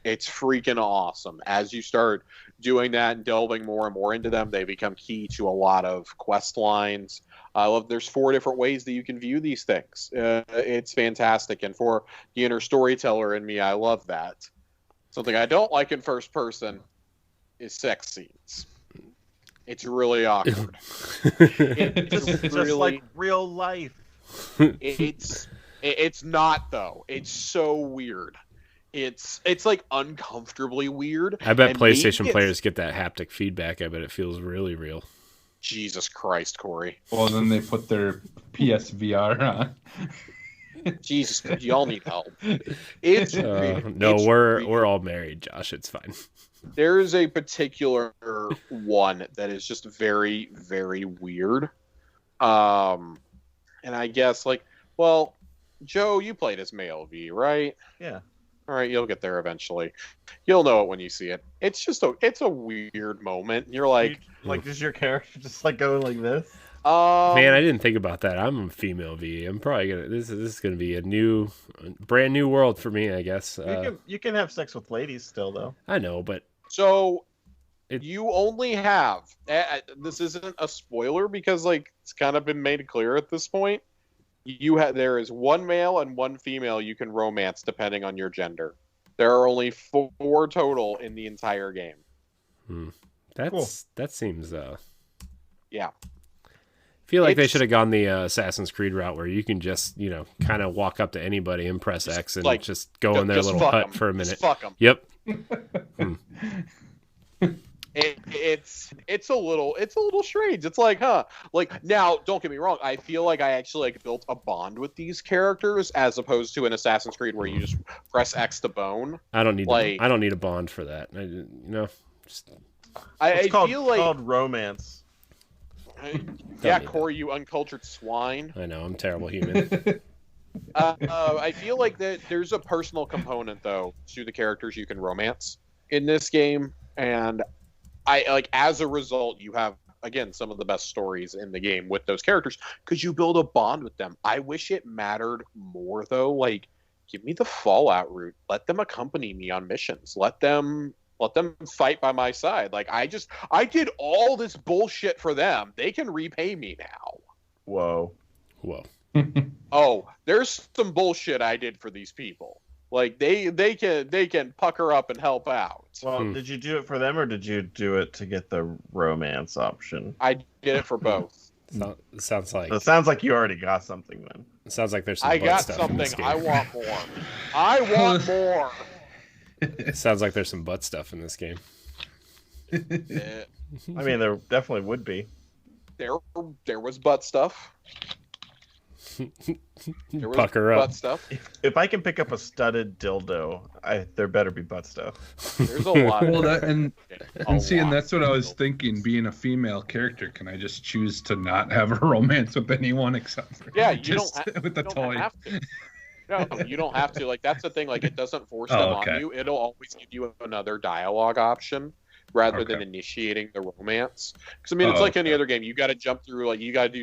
Speaker 5: It's freaking awesome. As you start doing that and delving more and more into them, they become key to a lot of quest lines. I love there's 4 different ways that you can view these things. It's fantastic. And for the inner storyteller in me, I love that. Something I don't like in first person is sex scenes. It's really awkward. It's
Speaker 4: Just like real life.
Speaker 5: It's not though. It's so weird. It's like uncomfortably weird.
Speaker 2: I bet PlayStation players get that haptic feedback. I bet it feels really real.
Speaker 5: Jesus Christ, Corey.
Speaker 3: Well, then they put their PSVR on.
Speaker 5: Jesus, y'all need help. It's
Speaker 2: we're all married, Josh. It's fine.
Speaker 5: There is a particular one that is just very, very weird. And I guess like, well, Joe, you played as male V, right?
Speaker 4: Yeah.
Speaker 5: All right, you'll get there eventually. You'll know it when you see it. It's just it's a weird moment. You're like,
Speaker 4: does your character just like go like this?
Speaker 2: Man, I didn't think about that. I'm a female V. I'm probably gonna. This is gonna be a brand new world for me, I guess.
Speaker 4: You can have sex with ladies still, though.
Speaker 2: I know, but
Speaker 5: so you only have. This isn't a spoiler because like it's kind of been made clear at this point. There is 1 male and 1 female you can romance depending on your gender. There are only 4 total in the entire game.
Speaker 2: That seems
Speaker 5: yeah.
Speaker 2: I feel like they should have gone the Assassin's Creed route where you can just, kind of walk up to anybody and press X and like, just go in their little hut for a minute.
Speaker 5: Just fuck them.
Speaker 2: Yep.
Speaker 5: It's a little strange. It's like, like now, don't get me wrong. I feel like I actually like built a bond with these characters as opposed to an Assassin's Creed where you just press X to bone.
Speaker 2: I don't need a bond for that.
Speaker 4: It's
Speaker 5: feel like
Speaker 4: called romance.
Speaker 5: Yeah, Corey, you uncultured swine.
Speaker 2: I know, I'm a terrible human.
Speaker 5: I feel like that there's a personal component though to the characters you can romance in this game, and I like as a result you have again some of the best stories in the game with those characters because you build a bond with them. I wish it mattered more though. Like, give me the Fallout route. Let them accompany me on missions. Let them fight by my side. Like I did all this bullshit for them. They can repay me now.
Speaker 4: Whoa.
Speaker 5: Oh, there's some bullshit I did for these people. Like they can pucker up and help out.
Speaker 4: Well, did you do it for them or did you do it to get the romance option?
Speaker 5: I did it for both.
Speaker 2: It sounds like
Speaker 4: you already got something then.
Speaker 2: It sounds like there's some
Speaker 5: I
Speaker 2: butt
Speaker 5: got
Speaker 2: stuff in this
Speaker 5: something.
Speaker 2: game.
Speaker 5: I want more. I want more.
Speaker 2: It sounds like there's some butt stuff in this game.
Speaker 5: Eh,
Speaker 4: I mean, there definitely would be.
Speaker 5: there was butt stuff. There was
Speaker 2: Pucker up.
Speaker 5: butt stuff.
Speaker 4: If I can pick up a studded dildo, there better be butt stuff.
Speaker 5: There's a lot.
Speaker 3: Well, that and see, and
Speaker 5: lot.
Speaker 3: that's what I was thinking. Being a female character, can I just choose to not have a romance with anyone except for
Speaker 5: Yeah, you
Speaker 3: just
Speaker 5: don't
Speaker 3: with the
Speaker 5: you
Speaker 3: toy?
Speaker 5: don't have to. No, you don't have to. Like that's the thing. Like it doesn't force them
Speaker 3: Oh, okay.
Speaker 5: on you. It'll always give you another dialogue option rather than
Speaker 3: Okay.
Speaker 5: initiating the romance. Because I mean, it's
Speaker 3: Oh,
Speaker 5: like any
Speaker 3: okay.
Speaker 5: other game. You got to jump through. Like you got to do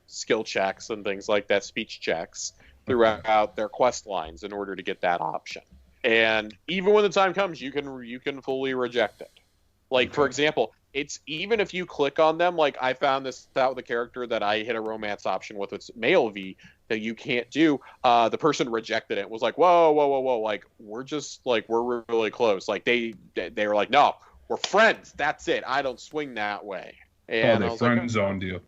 Speaker 5: skill checks and things like that, speech checks throughout their quest lines in order to get that option. And even when the time comes, you can fully reject it. Like for example, it's even if you click on them. Like I found this out with a character that I hit a romance option with. It's male V that you can't do. The person rejected it. Was like, whoa. Like we're really close. Like they were like, no, we're friends. That's it. I don't swing that way. And
Speaker 3: Oh,
Speaker 5: I
Speaker 3: they
Speaker 5: was like,
Speaker 3: friend zoned you.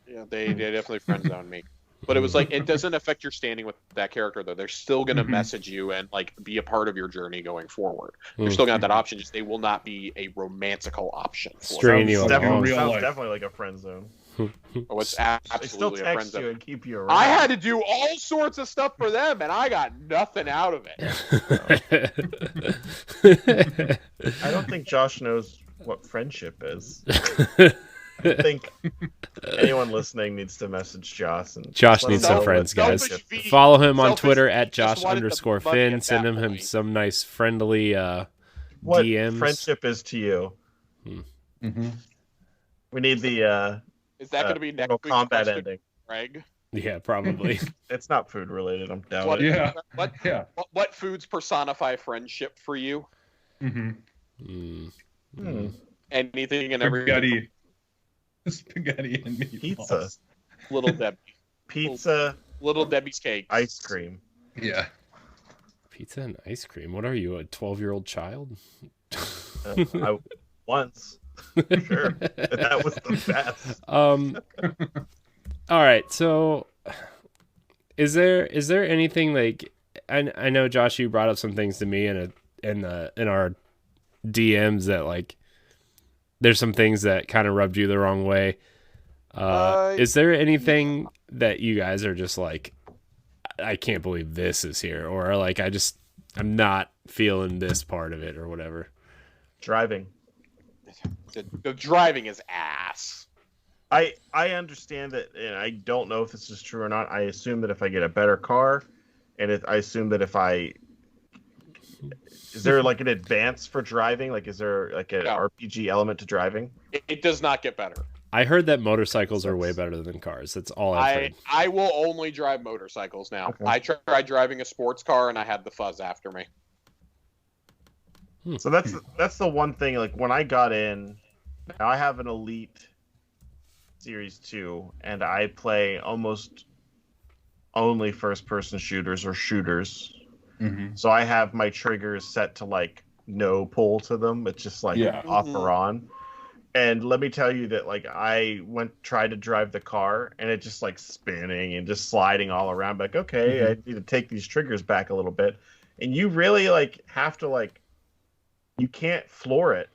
Speaker 5: yeah, they definitely friend zoned me. But it was like it doesn't affect your standing with that character though. They're still gonna message you and like be a part of your journey going forward. You're still gonna have that option. Just they will not be a romantical option. For
Speaker 2: Strain you
Speaker 3: Sounds
Speaker 2: along.
Speaker 3: real
Speaker 4: Sounds
Speaker 3: life.
Speaker 4: definitely like a friend zone.
Speaker 5: you. Oh, it's
Speaker 4: They still
Speaker 5: absolutely a friend
Speaker 4: text you
Speaker 5: zone.
Speaker 4: and keep you around.
Speaker 5: I had to do all sorts of stuff for them, and I got nothing out of it.
Speaker 4: I don't think Josh knows what friendship is. I think anyone listening needs to message Josh and
Speaker 2: Josh
Speaker 4: let
Speaker 2: needs
Speaker 4: him
Speaker 2: some
Speaker 4: know
Speaker 2: friends,
Speaker 4: what
Speaker 2: guys.
Speaker 5: Selfish feet.
Speaker 2: Follow him on
Speaker 5: Selfish
Speaker 2: Twitter
Speaker 5: feet
Speaker 2: at
Speaker 5: just wanted the
Speaker 2: Josh_Finn.
Speaker 5: money at
Speaker 2: Send
Speaker 5: that
Speaker 2: him
Speaker 5: point.
Speaker 2: some nice friendly
Speaker 4: what
Speaker 2: DMs.
Speaker 4: friendship is to you.
Speaker 3: Mm-hmm.
Speaker 4: We need the
Speaker 5: Is that going to be next
Speaker 4: Mortal
Speaker 5: week's
Speaker 4: Kombat
Speaker 5: question,
Speaker 4: ending.
Speaker 5: Greg?
Speaker 2: Yeah, probably.
Speaker 4: It's not food related. I'm down.
Speaker 5: What,
Speaker 4: with it.
Speaker 3: Yeah.
Speaker 5: what,
Speaker 3: Yeah.
Speaker 5: what foods personify friendship for you?
Speaker 3: Mm-hmm.
Speaker 2: Mm.
Speaker 5: Anything and everything.
Speaker 3: Spaghetti and meatballs.
Speaker 4: Pizza,
Speaker 5: Little Debbie.
Speaker 4: pizza,
Speaker 5: Little Debbie's cake.
Speaker 4: ice cream.
Speaker 3: Yeah.
Speaker 2: Pizza and ice cream. What are you, a 12-year-old child?
Speaker 4: I once. Sure. That was the best.
Speaker 2: All right, so is there anything like I know Josh, you brought up some things to me in our DMs that like there's some things that kind of rubbed you the wrong way. Is there anything that you guys are just like, I can't believe this is here, or like I'm not feeling this part of it or whatever?
Speaker 4: Driving.
Speaker 5: The driving is ass.
Speaker 4: I understand that, and I don't know if this is true or not. I assume that if I get a better car, and I assume that is there like an advance for driving? Like, is there like an RPG element to driving?
Speaker 5: It does not get better.
Speaker 2: I heard that motorcycles are way better than cars. That's all I've heard.
Speaker 5: I will only drive motorcycles now.
Speaker 4: Okay.
Speaker 5: I tried driving a sports car and I had the fuzz after me.
Speaker 4: So that's the one thing. Like when I got in, now I have an Elite Series 2, and I play almost only first-person shooters or shooters.
Speaker 3: Mm-hmm.
Speaker 4: So I have my triggers set to like no pull to them. It's just like off or on. And let me tell you that like I tried to drive the car and it just like spinning and just sliding all around. Like, okay, I need to take these triggers back a little bit. And you really like have to like, you can't floor it.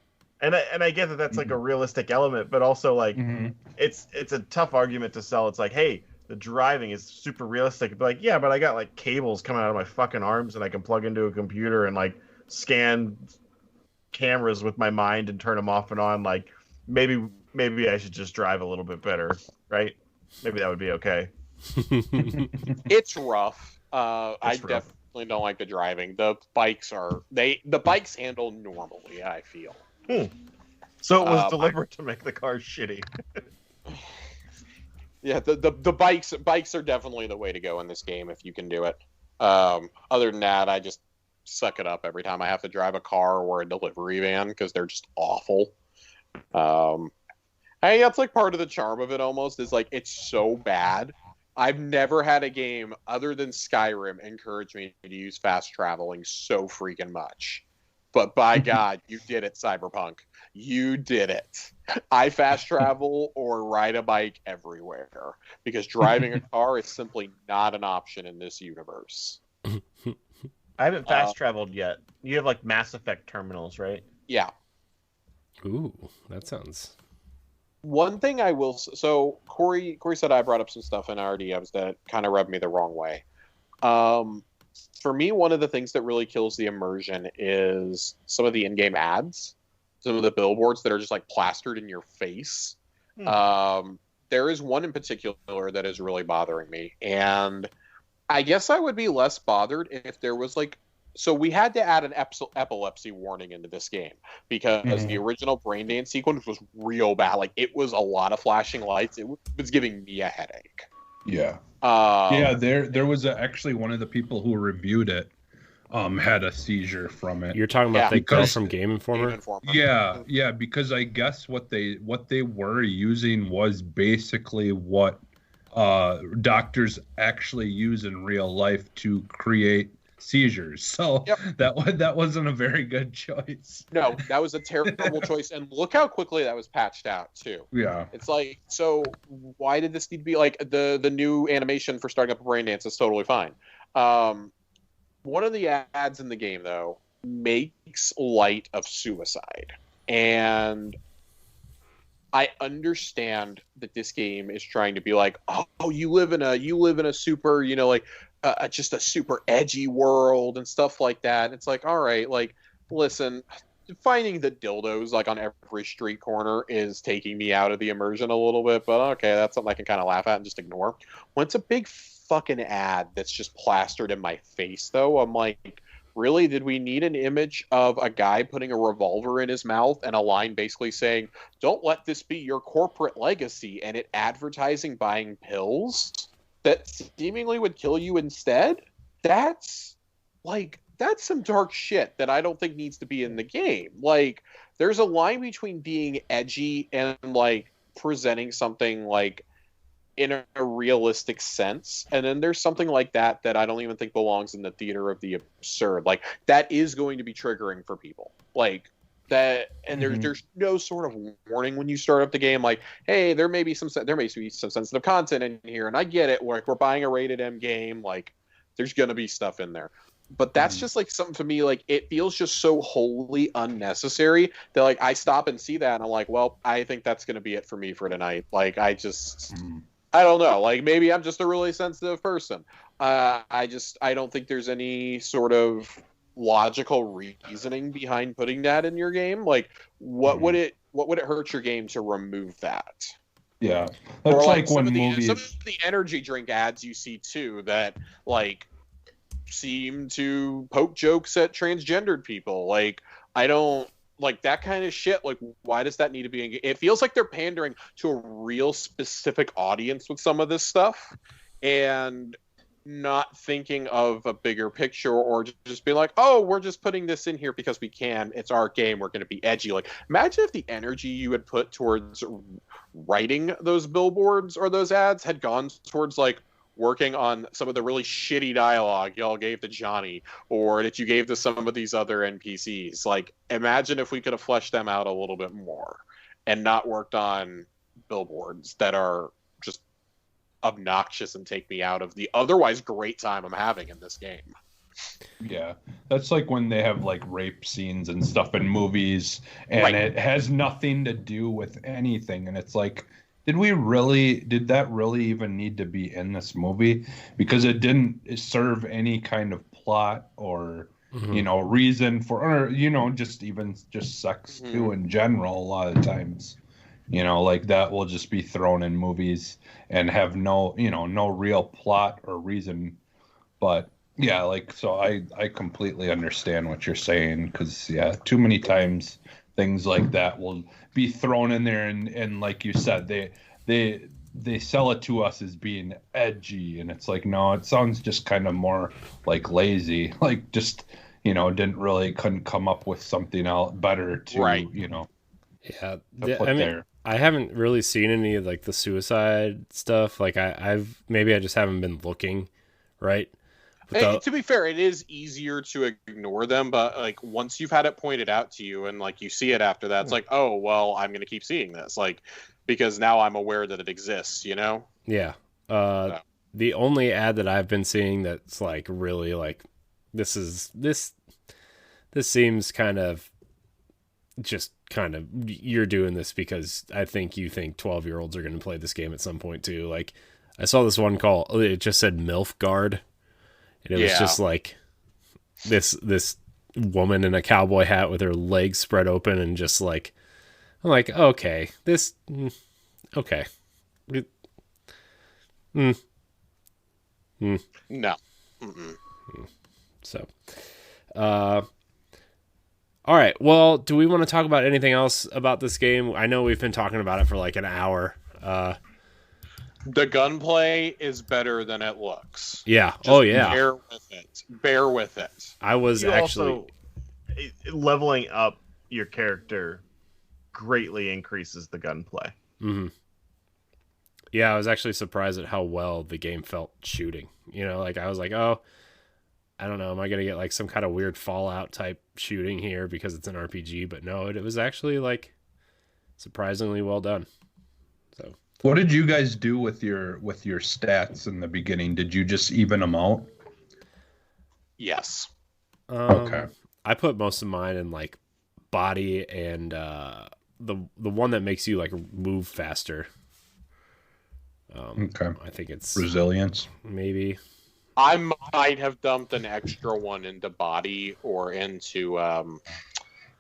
Speaker 4: And I get that that's like a realistic element, but also like it's a tough argument to sell. It's like, hey, the driving is super realistic. But like, yeah, but I got like cables coming out of my fucking arms and I can plug into a computer and like scan cameras with my mind and turn them off and on. Like maybe I should just drive a little bit better, right? Maybe that would be okay.
Speaker 5: It's rough. I
Speaker 4: rough.
Speaker 5: definitely don't like the driving. The bikes handle normally, I feel.
Speaker 4: So it was deliberate to make the cars shitty.
Speaker 5: Yeah, the bikes are definitely the way to go in this game if you can do it. Other than that, I just suck it up every time I have to drive a car or a delivery van because they're just awful. I think that's like part of the charm of it almost is like it's so bad. I've never had a game other than Skyrim encourage me to use fast traveling so freaking much. But by God, you did it, Cyberpunk. You did it. I fast travel or ride a bike everywhere because driving a car is simply not an option in this universe.
Speaker 4: I haven't fast traveled yet. You have like Mass Effect terminals, right?
Speaker 5: Yeah.
Speaker 2: Ooh, that sounds...
Speaker 5: One thing I will... So, Corey said I brought up some stuff in our DMs that kind of rubbed me the wrong way. For me, one of the things that really kills the immersion is some of the in-game ads. Some of the billboards that are just like plastered in your face. There is one in particular that is really bothering me. And I guess I would be less bothered if there was like... So we had to add an epilepsy warning into this game because the original brain dance sequence was real bad. Like it was a lot of flashing lights. It was giving me a headache.
Speaker 3: Yeah. There was actually one of the people who reviewed it had a seizure from it.
Speaker 2: You're talking about the girl from Game Informer?
Speaker 3: Yeah, because I guess what they were using was basically what doctors actually use in real life to create seizures. So that wasn't a very good choice.
Speaker 5: No, that was a terrible choice. And look how quickly that was patched out too.
Speaker 3: Yeah.
Speaker 5: It's like, so why did this need to be like the new animation for starting up a brain dance is totally fine. One of the ads in the game though makes light of suicide. And I understand that this game is trying to be like, oh, you live in a super, like just a super edgy world and stuff like that. And it's like, all right, like, listen, finding the dildos like on every street corner is taking me out of the immersion a little bit, but okay, that's something I can kind of laugh at and just ignore. When it's a big fucking ad that's just plastered in my face, though, I'm like, really? Did we need an image of a guy putting a revolver in his mouth and a line basically saying, don't let this be your corporate legacy, and it advertising buying pills that seemingly would kill you instead? That's some dark shit that I don't think needs to be in the game. Like, there's a line between being edgy and like presenting something like in a realistic sense, and then there's something like that I don't even think belongs in the theater of the absurd. Like, that is going to be triggering for people. Like that, and there's no sort of warning when you start up the game. Like, hey, there may be some sensitive content in here, and I get it. Like, we're buying a rated M game. Like, there's gonna be stuff in there, but that's just like something to me. Like, it feels just so wholly unnecessary that like I stop and see that, and I'm like, well, I think that's gonna be it for me for tonight. Like, I don't know. Like, maybe I'm just a really sensitive person. I don't think there's any sort of logical reasoning behind putting that in your game. Like, what would it hurt your game to remove that?
Speaker 3: Yeah, that's or like when
Speaker 5: movies. Some of the energy drink ads you see too that like seem to poke jokes at transgendered people. Like, I don't. Like, that kind of shit, like, why does that need to be in? It feels like they're pandering to a real specific audience with some of this stuff and not thinking of a bigger picture, or just being like, oh, we're just putting this in here because we can. It's our game. We're going to be edgy. Like, imagine if the energy you had put towards writing those billboards or those ads had gone towards, like, working on some of the really shitty dialogue y'all gave to Johnny, or that you gave to some of these other NPCs. Like, imagine if we could have fleshed them out a little bit more and not worked on billboards that are just obnoxious and take me out of the otherwise great time I'm having in this game.
Speaker 3: Yeah, that's like when they have like rape scenes and stuff in movies, and it has nothing to do with anything, and it's like, did that really even need to be in this movie? Because it didn't serve any kind of plot or, reason for, or, just sex too in general a lot of times.
Speaker 6: Like that will just be thrown in movies and have no real plot or reason. But yeah, like, so I completely understand what you're saying, because yeah, too many times things like that will be thrown in there, and like you said, they sell it to us as being edgy, and it's like, no, it sounds just kind of more like lazy, like just couldn't come up with something else better to
Speaker 5: Right.
Speaker 2: Yeah,
Speaker 6: to put there.
Speaker 2: I haven't really seen any of like the suicide stuff. Like I've maybe I just haven't been looking, right?
Speaker 5: To be fair, it is easier to ignore them, but like once you've had it pointed out to you and like you see it after that, it's like, oh well, I'm gonna keep seeing this, like, because now I'm aware that it exists,
Speaker 2: Yeah. The only ad that I've been seeing that's like really like this seems kind of you're doing this because I think you think 12-year-olds are going to play this game at some point too. Like I saw this one call, it just said MILF Guard. And it was just like this woman in a cowboy hat with her legs spread open and just like, I'm like, okay, okay.
Speaker 5: No.
Speaker 2: So, all right. Well, do we want to talk about anything else about this game? I know we've been talking about it for like an hour.
Speaker 5: The gunplay is better than it looks.
Speaker 2: Yeah.
Speaker 5: Just
Speaker 2: yeah.
Speaker 5: Bear with it.
Speaker 2: I was
Speaker 4: also leveling up your character greatly increases the gunplay.
Speaker 2: Mm-hmm. Yeah, I was actually surprised at how well the game felt shooting. Like I was like, oh, I don't know, am I gonna get like some kind of weird Fallout type shooting here because it's an RPG? But no, it was actually like surprisingly well done. So.
Speaker 6: What did you guys do with your stats in the beginning? Did you just even them out?
Speaker 5: Yes.
Speaker 6: Okay.
Speaker 2: I put most of mine in like body and the one that makes you like move faster.
Speaker 6: Okay.
Speaker 2: I think it's
Speaker 6: resilience.
Speaker 2: Maybe.
Speaker 5: I might have dumped an extra one into body or into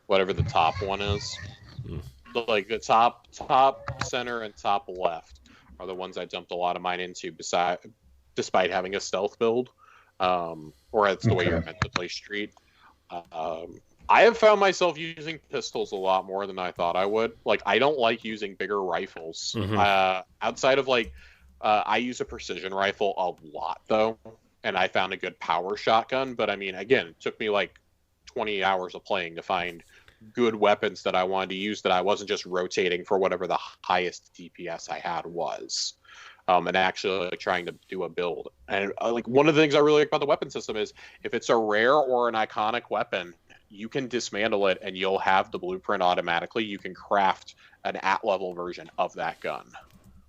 Speaker 5: whatever the top one is. Like the top center and top left are the ones I dumped a lot of mine into, despite having a stealth build, or that's the way you're meant to play Street. I have found myself using pistols a lot more than I thought I would. Like, I don't like using bigger rifles. Outside of like, I use a precision rifle a lot though, and I found a good power shotgun. But I mean, again, it took me like 20 hours of playing to find good weapons that I wanted to use, that I wasn't just rotating for whatever the highest DPS I had was, and actually like, trying to do a build. And like one of the things I really like about the weapon system is if it's a rare or an iconic weapon, you can dismantle it and you'll have the blueprint automatically. You can craft an at-level version of that gun,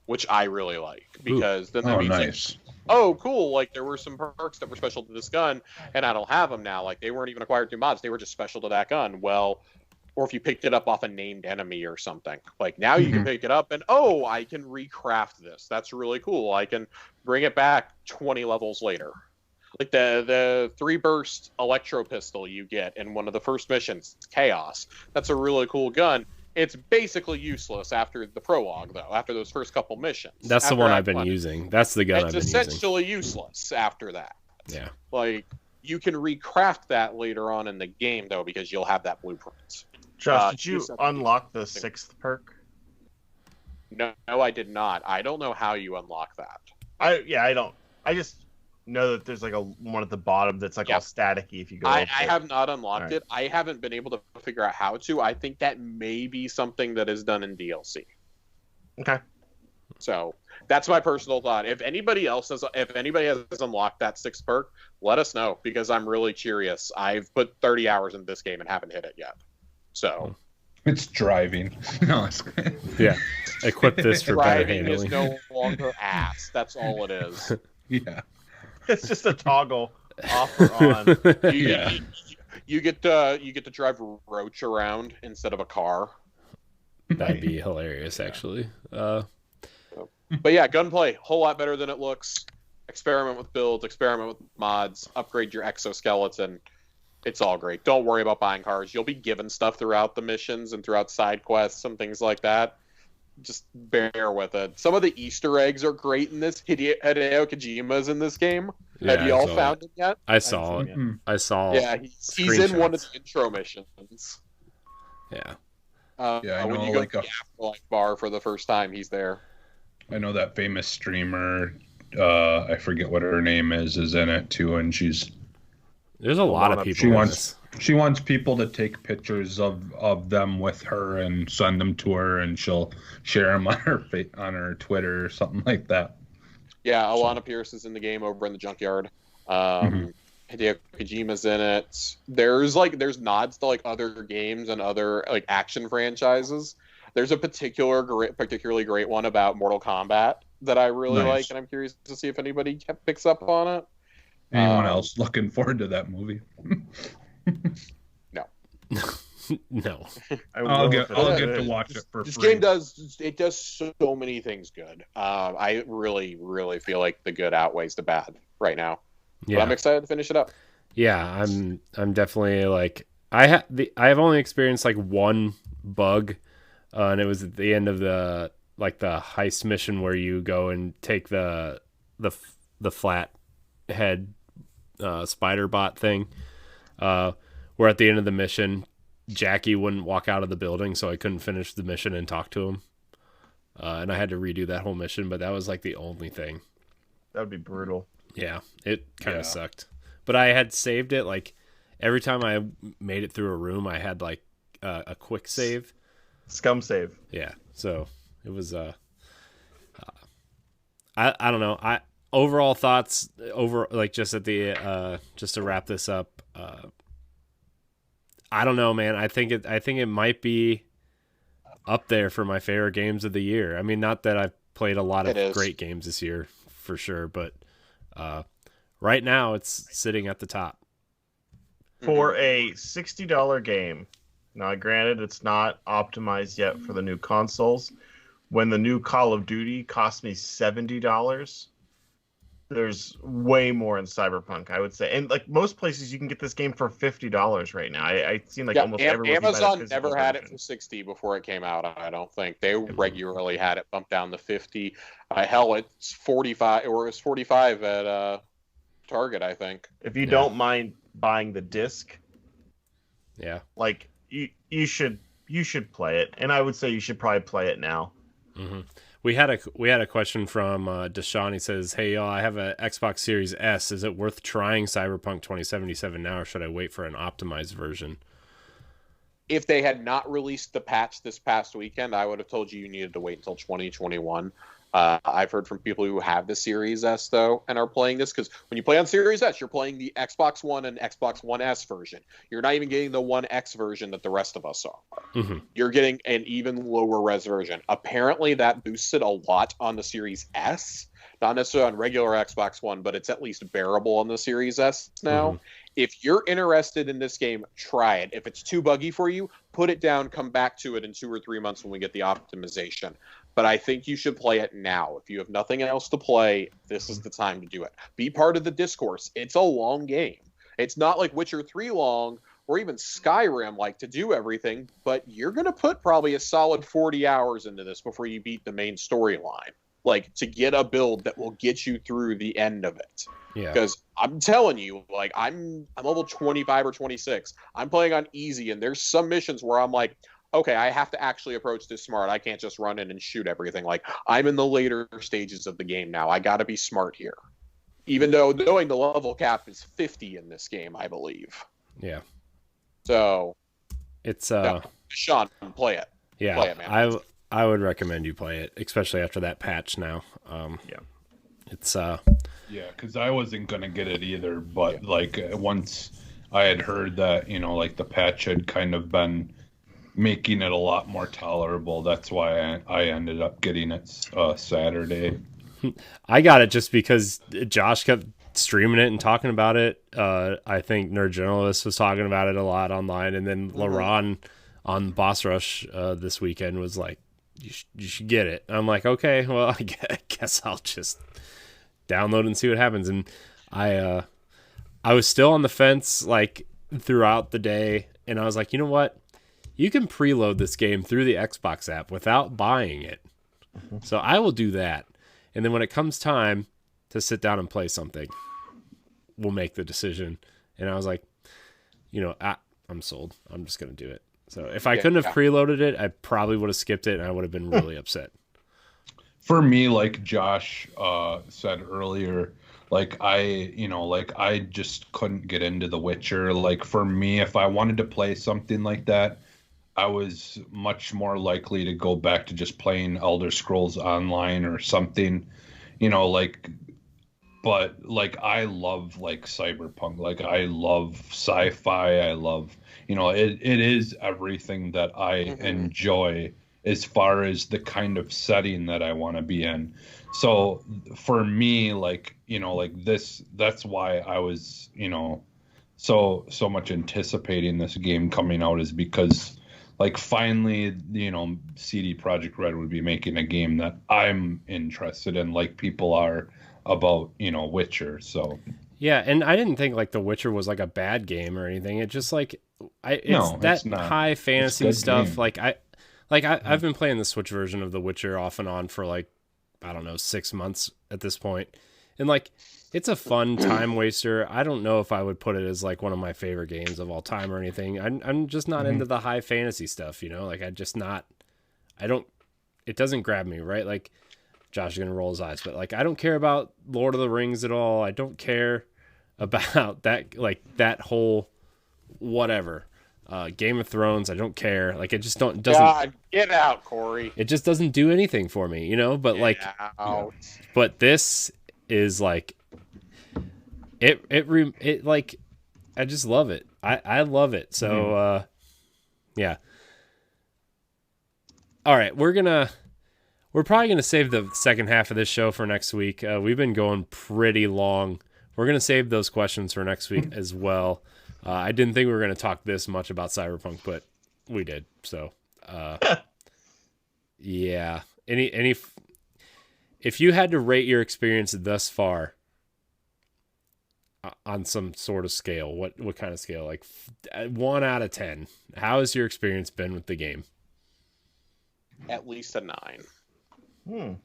Speaker 5: which I really like, because then that means
Speaker 6: nice.
Speaker 5: like, oh, cool, like there were some perks that were special to this gun and I don't have them now. Like they weren't even acquired through mods, they were just special to that gun. Well, or if you picked it up off a named enemy or something, like now you can pick it up and, oh, I can recraft this. That's really cool. I can bring it back 20 levels later. Like the 3-burst electro pistol you get in one of the first missions, Chaos. That's a really cool gun. It's basically useless after the prologue, though, after those first couple missions.
Speaker 2: That's the one I've been using. That's the gun I've been using.
Speaker 5: It's essentially useless after that.
Speaker 2: Yeah.
Speaker 5: Like, you can recraft that later on in the game, though, because you'll have that blueprint.
Speaker 4: Josh, did you unlock the 6th perk?
Speaker 5: No, I did not. I don't know how you unlock that.
Speaker 4: I don't. I just know that there's like a one at the bottom that's like all staticky if you go.
Speaker 5: I have not unlocked it. I haven't been able to figure out how to. I think that may be something that is done in DLC.
Speaker 4: Okay.
Speaker 5: So that's my personal thought. If anybody has unlocked that 6th perk, let us know, because I'm really curious. I've put 30 hours in this game and haven't hit it yet. So
Speaker 6: it's driving. No, it's
Speaker 2: yeah. Equip this for better
Speaker 5: driving
Speaker 2: handling.
Speaker 5: is no longer ass. That's all it is.
Speaker 6: Yeah.
Speaker 4: It's just a toggle off or on.
Speaker 5: You get to drive Roach around instead of a car.
Speaker 2: That'd be hilarious, actually.
Speaker 5: But yeah, gunplay, whole lot better than it looks. Experiment with builds, experiment with mods, upgrade your exoskeleton. It's all great. Don't worry about buying cars. You'll be given stuff throughout the missions and throughout side quests and things like that. just bear with it. Some of the Easter eggs are great in this. Hideo Kojima's in this game.
Speaker 2: Yeah,
Speaker 5: Have you
Speaker 2: I
Speaker 5: all
Speaker 2: saw
Speaker 5: found
Speaker 2: that.
Speaker 5: him yet?
Speaker 2: I saw it.
Speaker 3: Mm.
Speaker 2: I saw.
Speaker 5: Yeah, he's in one of the intro missions.
Speaker 2: Yeah.
Speaker 6: Yeah, I
Speaker 5: when
Speaker 6: know,
Speaker 5: you go
Speaker 6: like
Speaker 5: to the Afterlife bar for the first time, he's there.
Speaker 6: I know that famous streamer, I forget what her name is in it too, and
Speaker 2: There's a lot of people.
Speaker 6: She wants people to take pictures of them with her and send them to her, and she'll share them on her Twitter or something like that.
Speaker 5: Yeah, Alana Pierce is in the game over in the junkyard. Hideo Kojima's in it. There's nods to like other games and other like action franchises. There's a particularly great one about Mortal Kombat that I really like, and I'm curious to see if anybody picks up on it.
Speaker 6: Anyone else looking forward to that movie?
Speaker 5: No.
Speaker 2: No.
Speaker 3: I'll get to watch it for
Speaker 5: this
Speaker 3: free.
Speaker 5: game does so many things good. I really, really feel like the good outweighs the bad right now.
Speaker 2: Yeah.
Speaker 5: But I'm excited to finish it up.
Speaker 2: Yeah, I'm definitely like I've only experienced like one bug, and it was at the end of the heist mission where you go and take the flat head spider bot thing. Where at the end of the mission, Jackie wouldn't walk out of the building, so I couldn't finish the mission and talk to him. And I had to redo that whole mission, but that was like the only thing.
Speaker 4: That would be brutal.
Speaker 2: Yeah, it kind of sucked. But I had saved it, like, every time I made it through a room, I had, like, a quick save.
Speaker 4: Scum save.
Speaker 2: Yeah, so it was, I don't know. Overall thoughts, just at the, just to wrap this up, I don't know, man. I think it might be up there for my favorite games of the year. I mean, not that I've played a lot of great games this year, for sure, but right now it's sitting at the top.
Speaker 4: For a $60 game, now granted it's not optimized yet for the new consoles, when the new Call of Duty cost me $70, there's way more in Cyberpunk, I would say. And like most places, you can get this game for $50 right now. I've seen like almost everywhere.
Speaker 5: Amazon never had it for 60 before it came out. I don't think they regularly had it bumped down to 50. Hell, it's 45, or it's 45 at Target, I think.
Speaker 4: If you don't mind buying the disc, like you should play it, and I would say you should probably play it now.
Speaker 2: Mm-hmm. We had a question from Deshaun. He says, "Hey y'all, I have an Xbox Series S. Is it worth trying Cyberpunk 2077 now, or should I wait for an optimized version?"
Speaker 5: If they had not released the patch this past weekend, I would have told you needed to wait until 2021. I've heard from people who have the Series S, though, and are playing this, because when you play on Series S, you're playing the Xbox One and Xbox One S version. You're not even getting the One X version that the rest of us are.
Speaker 2: Mm-hmm.
Speaker 5: You're getting an even lower res version. Apparently, that boosted a lot on the Series S. Not necessarily on regular Xbox One, but it's at least bearable on the Series S now. Mm-hmm. If you're interested in this game, try it. If it's too buggy for you, put it down, come back to it in 2 or 3 months when we get the optimization. But I think you should play it now. If you have nothing else to play, this is the time to do it. Be part of the discourse. It's a long game. It's not like Witcher 3 long, or even Skyrim like to do everything, but you're going to put probably a solid 40 hours into this before you beat the main storyline. Like, to get a build that will get you through the end of it.
Speaker 2: Yeah.
Speaker 5: Because I'm telling you, like, I'm level 25 or 26. I'm playing on easy, and there's some missions where I'm like, okay, I have to actually approach this smart. I can't just run in and shoot everything. Like, I'm in the later stages of the game now. I got to be smart here. Even though knowing the level cap is 50 in this game, I believe.
Speaker 2: Yeah.
Speaker 5: So,
Speaker 2: it's
Speaker 5: Sean, play it.
Speaker 2: Yeah,
Speaker 5: play it, man.
Speaker 2: I would recommend you play it, especially after that patch now. It's
Speaker 6: yeah, because I wasn't gonna get it either, but like once I had heard that, like the patch had kind of been making it a lot more tolerable, that's why I ended up getting it Saturday.
Speaker 2: I got it just because Josh kept streaming it and talking about it. I think Nerd Journalist was talking about it a lot online, and then LaRon on Boss Rush this weekend was like, you should get it. I'm like, okay, well, I guess I'll just download and see what happens. And I was still on the fence like throughout the day, and I was like, you know what? you can preload this game through the Xbox app without buying it. So I will do that. And then when it comes time to sit down and play something, we'll make the decision. And I was like, I'm sold. I'm just going to do it. So if I couldn't have preloaded it, I probably would have skipped it and I would have been really upset.
Speaker 6: For me, like Josh said earlier, like I just couldn't get into The Witcher. Like for me, if I wanted to play something like that, I was much more likely to go back to just playing Elder Scrolls Online or something, but like I love like Cyberpunk, like I love sci-fi, I love, it is everything that I enjoy as far as the kind of setting that I want to be in. So for me, like this, that's why I was, so much anticipating this game coming out, is because like finally, CD Projekt Red would be making a game that I'm interested in, like people are about, Witcher. So
Speaker 2: yeah, and I didn't think like The Witcher was like a bad game or anything. It just like it's not high fantasy stuff. Game. I've been playing the Switch version of The Witcher off and on for like, I don't know, 6 months at this point. And like, it's a fun time waster. I don't know if I would put it as like one of my favorite games of all time or anything. I'm just not into the high fantasy stuff, like it doesn't grab me, right? Like Josh is going to roll his eyes, but like, I don't care about Lord of the Rings at all. I don't care about that, like that whole whatever. Game of Thrones, I don't care. Like it just doesn't.
Speaker 5: God, get out, Corey.
Speaker 2: It just doesn't do anything for me, But but this is like, it like, I just love it. I love it. So, yeah. All right, we're probably gonna save the second half of this show for next week. We've been going pretty long. We're gonna save those questions for next week as well. I didn't think we were going to talk this much about Cyberpunk, but we did. So, yeah. If you had to rate your experience thus far on some sort of scale, what kind of scale? Like 1 out of 10. How has your experience been with the game?
Speaker 5: At least a 9.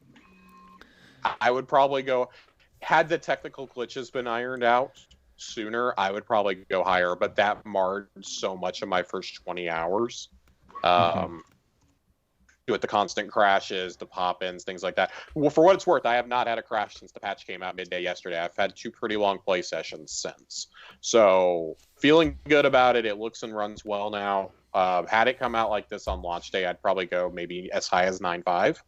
Speaker 5: I would probably go, had the technical glitches been ironed out sooner, I would probably go higher, but that marred so much of my first 20 hours. With the constant crashes, the pop-ins, things like that. Well, for what it's worth, I have not had a crash since the patch came out midday yesterday. I've had 2 pretty long play sessions since. So feeling good about it. It looks and runs well now. Had it come out like this on launch day, I'd probably go maybe as high as 9.5.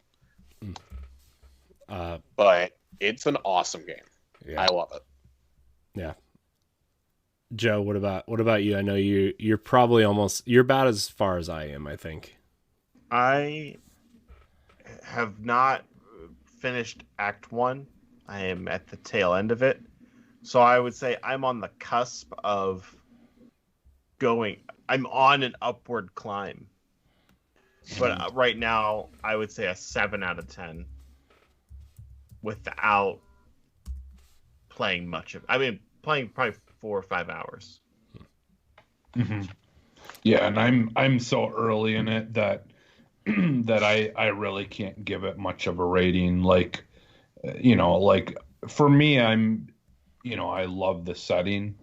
Speaker 5: But it's an awesome game. Yeah. I love it.
Speaker 2: Yeah. Joe, what about you? I know you're probably you're about as far as I am, I think.
Speaker 4: I have not finished Act 1. I am at the tail end of it. So I would say I'm on the cusp of I'm on an upward climb. But right now, I would say a 7 out of 10 without playing much of playing probably 4 or 5 hours.
Speaker 6: Yeah, and I'm so early in it that I really can't give it much of a rating. Like, like for me, I love the setting.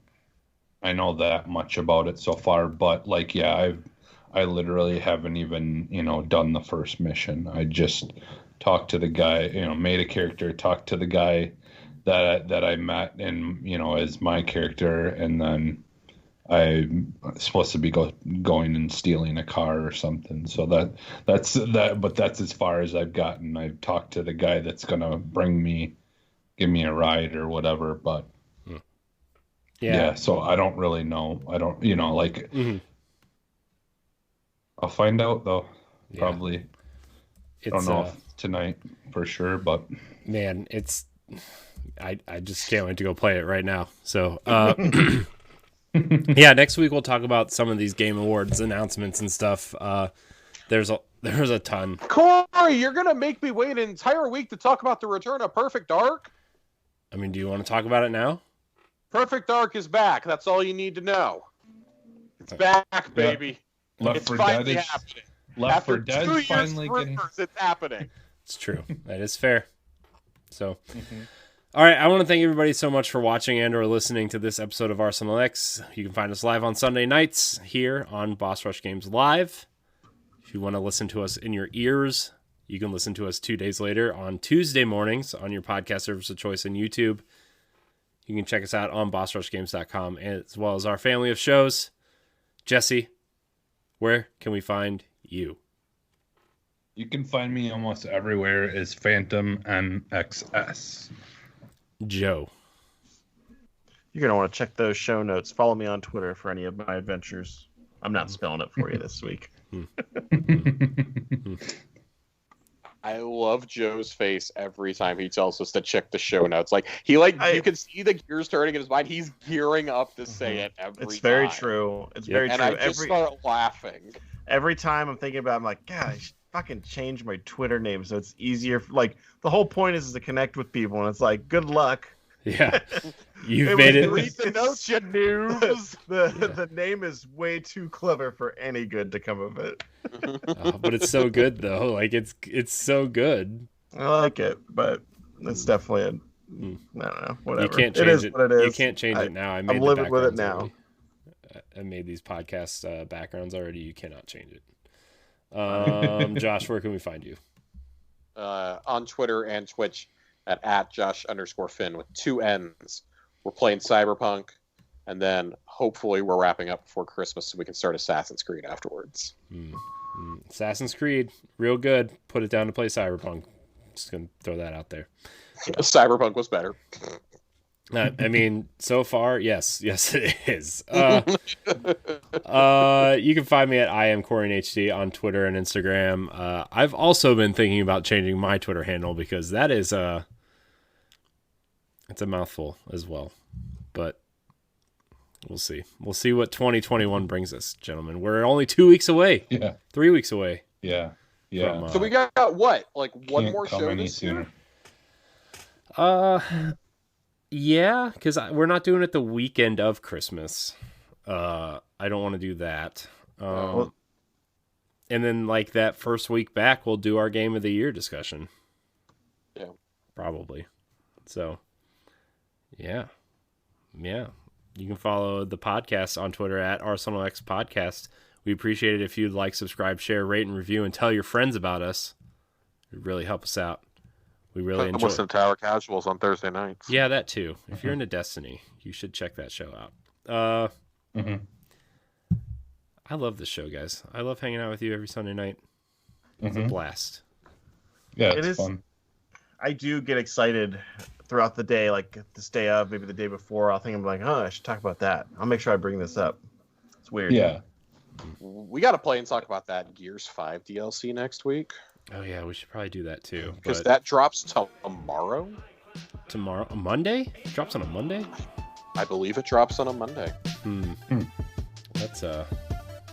Speaker 6: I know that much about it so far, but like, yeah, I literally haven't even, done the first mission. I just talked to the guy, made a character, talked to the guy that I met and, as my character. And then I'm supposed to be going and stealing a car or something. So that's but that's as far as I've gotten. I've talked to the guy that's going to give me a ride or whatever, but yeah. So I don't really know. I don't, I'll find out though. Yeah. Probably. I don't know if tonight for sure, but
Speaker 2: man, I just can't wait to go play it right now. So, yeah, next week we'll talk about some of these Game Awards announcements and stuff. There's a ton.
Speaker 5: Corey, you're gonna make me wait an entire week to talk about the return of Perfect Dark?
Speaker 2: I mean, do you want to talk about it now?
Speaker 5: Perfect Dark is back. That's all you need to know. It's back, baby.
Speaker 6: Left
Speaker 5: It's
Speaker 6: 4
Speaker 5: finally
Speaker 6: Dead is
Speaker 5: happening.
Speaker 6: Left
Speaker 5: After
Speaker 6: 4 Dead
Speaker 5: 2 years
Speaker 6: finally getting.
Speaker 5: rumors, it's happening.
Speaker 2: It's true. That is fair. So, all right. I want to thank everybody so much for watching and or listening to this episode of Arsenal X. You can find us live on Sunday nights here on Boss Rush Games Live. If you want to listen to us in your ears, you can listen to us 2 days later on Tuesday mornings on your podcast service of choice and YouTube. You can check us out on bossrushgames.com as well as our family of shows. Jesse, where can we find you?
Speaker 6: You can find me almost everywhere as Phantom MXS.
Speaker 2: Joe.
Speaker 4: You're going to want to check those show notes. Follow me on Twitter for any of my adventures. I'm not spelling it for you this week.
Speaker 5: I love Joe's face every time he tells us to check the show notes. Like you can see the gears turning in his mind. He's gearing up to say it every time.
Speaker 4: It's very true. It's very true.
Speaker 5: And I just start laughing.
Speaker 4: Every time I'm thinking about it, I'm like, God, I should fucking change my Twitter name so it's easier. Like, the whole point is to connect with people, and it's like, good luck.
Speaker 2: Yeah. You've made it.
Speaker 5: Read the notes, you noobs.
Speaker 4: The name is way too clever for any good to come of it.
Speaker 2: But it's so good though. Like it's so good.
Speaker 4: I like it, but it's definitely I don't know. Whatever.
Speaker 2: You can't change it.
Speaker 4: What it is.
Speaker 2: You can't change it now.
Speaker 4: I'm living with it now.
Speaker 2: Already. I made these podcast backgrounds already. You cannot change it. Josh, where can we find you?
Speaker 5: On Twitter and Twitch at Josh_Finn with 2 N's. We're playing Cyberpunk, and then hopefully we're wrapping up before Christmas so we can start Assassin's Creed afterwards.
Speaker 2: Assassin's Creed, real good. Put it down to play Cyberpunk. Just gonna throw that out there.
Speaker 5: Cyberpunk was better.
Speaker 2: I mean, so far, yes, it is. You can find me at IamCorinHD on Twitter and Instagram. I've also been thinking about changing my Twitter handle because that is it's a mouthful as well. But we'll see. We'll see what 2021 brings us, gentlemen. We're only 2 weeks away.
Speaker 6: Yeah.
Speaker 2: 3 weeks away.
Speaker 6: Yeah.
Speaker 2: From,
Speaker 5: so we got what? Like one
Speaker 6: Can't
Speaker 5: more
Speaker 6: come
Speaker 5: show
Speaker 6: any
Speaker 5: this
Speaker 6: sooner.
Speaker 5: year?
Speaker 2: Yeah, because we're not doing it the weekend of Christmas. I don't want to do that. And then like that first week back, we'll do our Game of the Year discussion.
Speaker 5: Yeah.
Speaker 2: Probably. So, yeah. You can follow the podcast on Twitter at ArsenalX Podcast. We appreciate it if you'd like, subscribe, share, rate, and review, and tell your friends about us. It would really help us out. We really enjoy
Speaker 5: Listen to Tower Casuals on Thursday nights.
Speaker 2: Yeah, that too. If you're into Destiny, you should check that show out. I love this show, guys. I love hanging out with you every Sunday night. It's a blast.
Speaker 6: Yeah,
Speaker 4: It
Speaker 6: it's
Speaker 4: is
Speaker 6: fun.
Speaker 4: I do get excited throughout the day, like this day of, maybe the day before. I'll think I'm like, I should talk about that. I'll make sure I bring this up. It's weird.
Speaker 6: Yeah.
Speaker 5: We got to play and talk about that Gears 5 DLC next week.
Speaker 2: Oh yeah, we should probably do that too.
Speaker 5: Because
Speaker 2: But
Speaker 5: that drops tomorrow.
Speaker 2: tomorrow, a Monday? It drops on a Monday?
Speaker 5: I believe it drops on a Monday.
Speaker 2: That's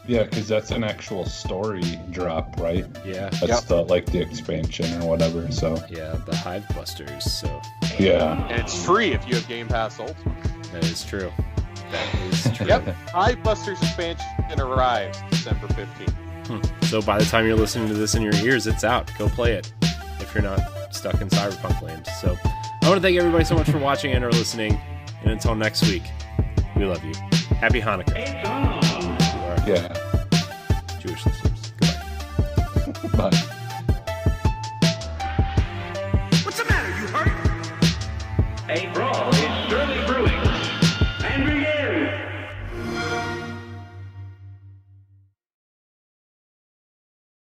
Speaker 6: Yeah, because that's an actual story drop, right?
Speaker 2: yeah,
Speaker 6: That's the expansion or whatever. So
Speaker 2: yeah, the Hive Busters. So
Speaker 6: yeah.
Speaker 5: And it's free if you have Game Pass Ultimate.
Speaker 2: that is true. That is true.
Speaker 5: Yep. Hive Busters expansion arrives December 15th.
Speaker 2: So by the time you're listening to this in your ears, it's out. Go play it if you're not stuck in Cyberpunk land. So I want to thank everybody so much for watching and or listening. And until next week, we love you. Happy Hanukkah.
Speaker 1: It's on.
Speaker 2: To our
Speaker 6: Yeah.
Speaker 2: Jewish listeners. Goodbye.
Speaker 6: Bye.
Speaker 1: What's the matter? You hurt? Hey, bro.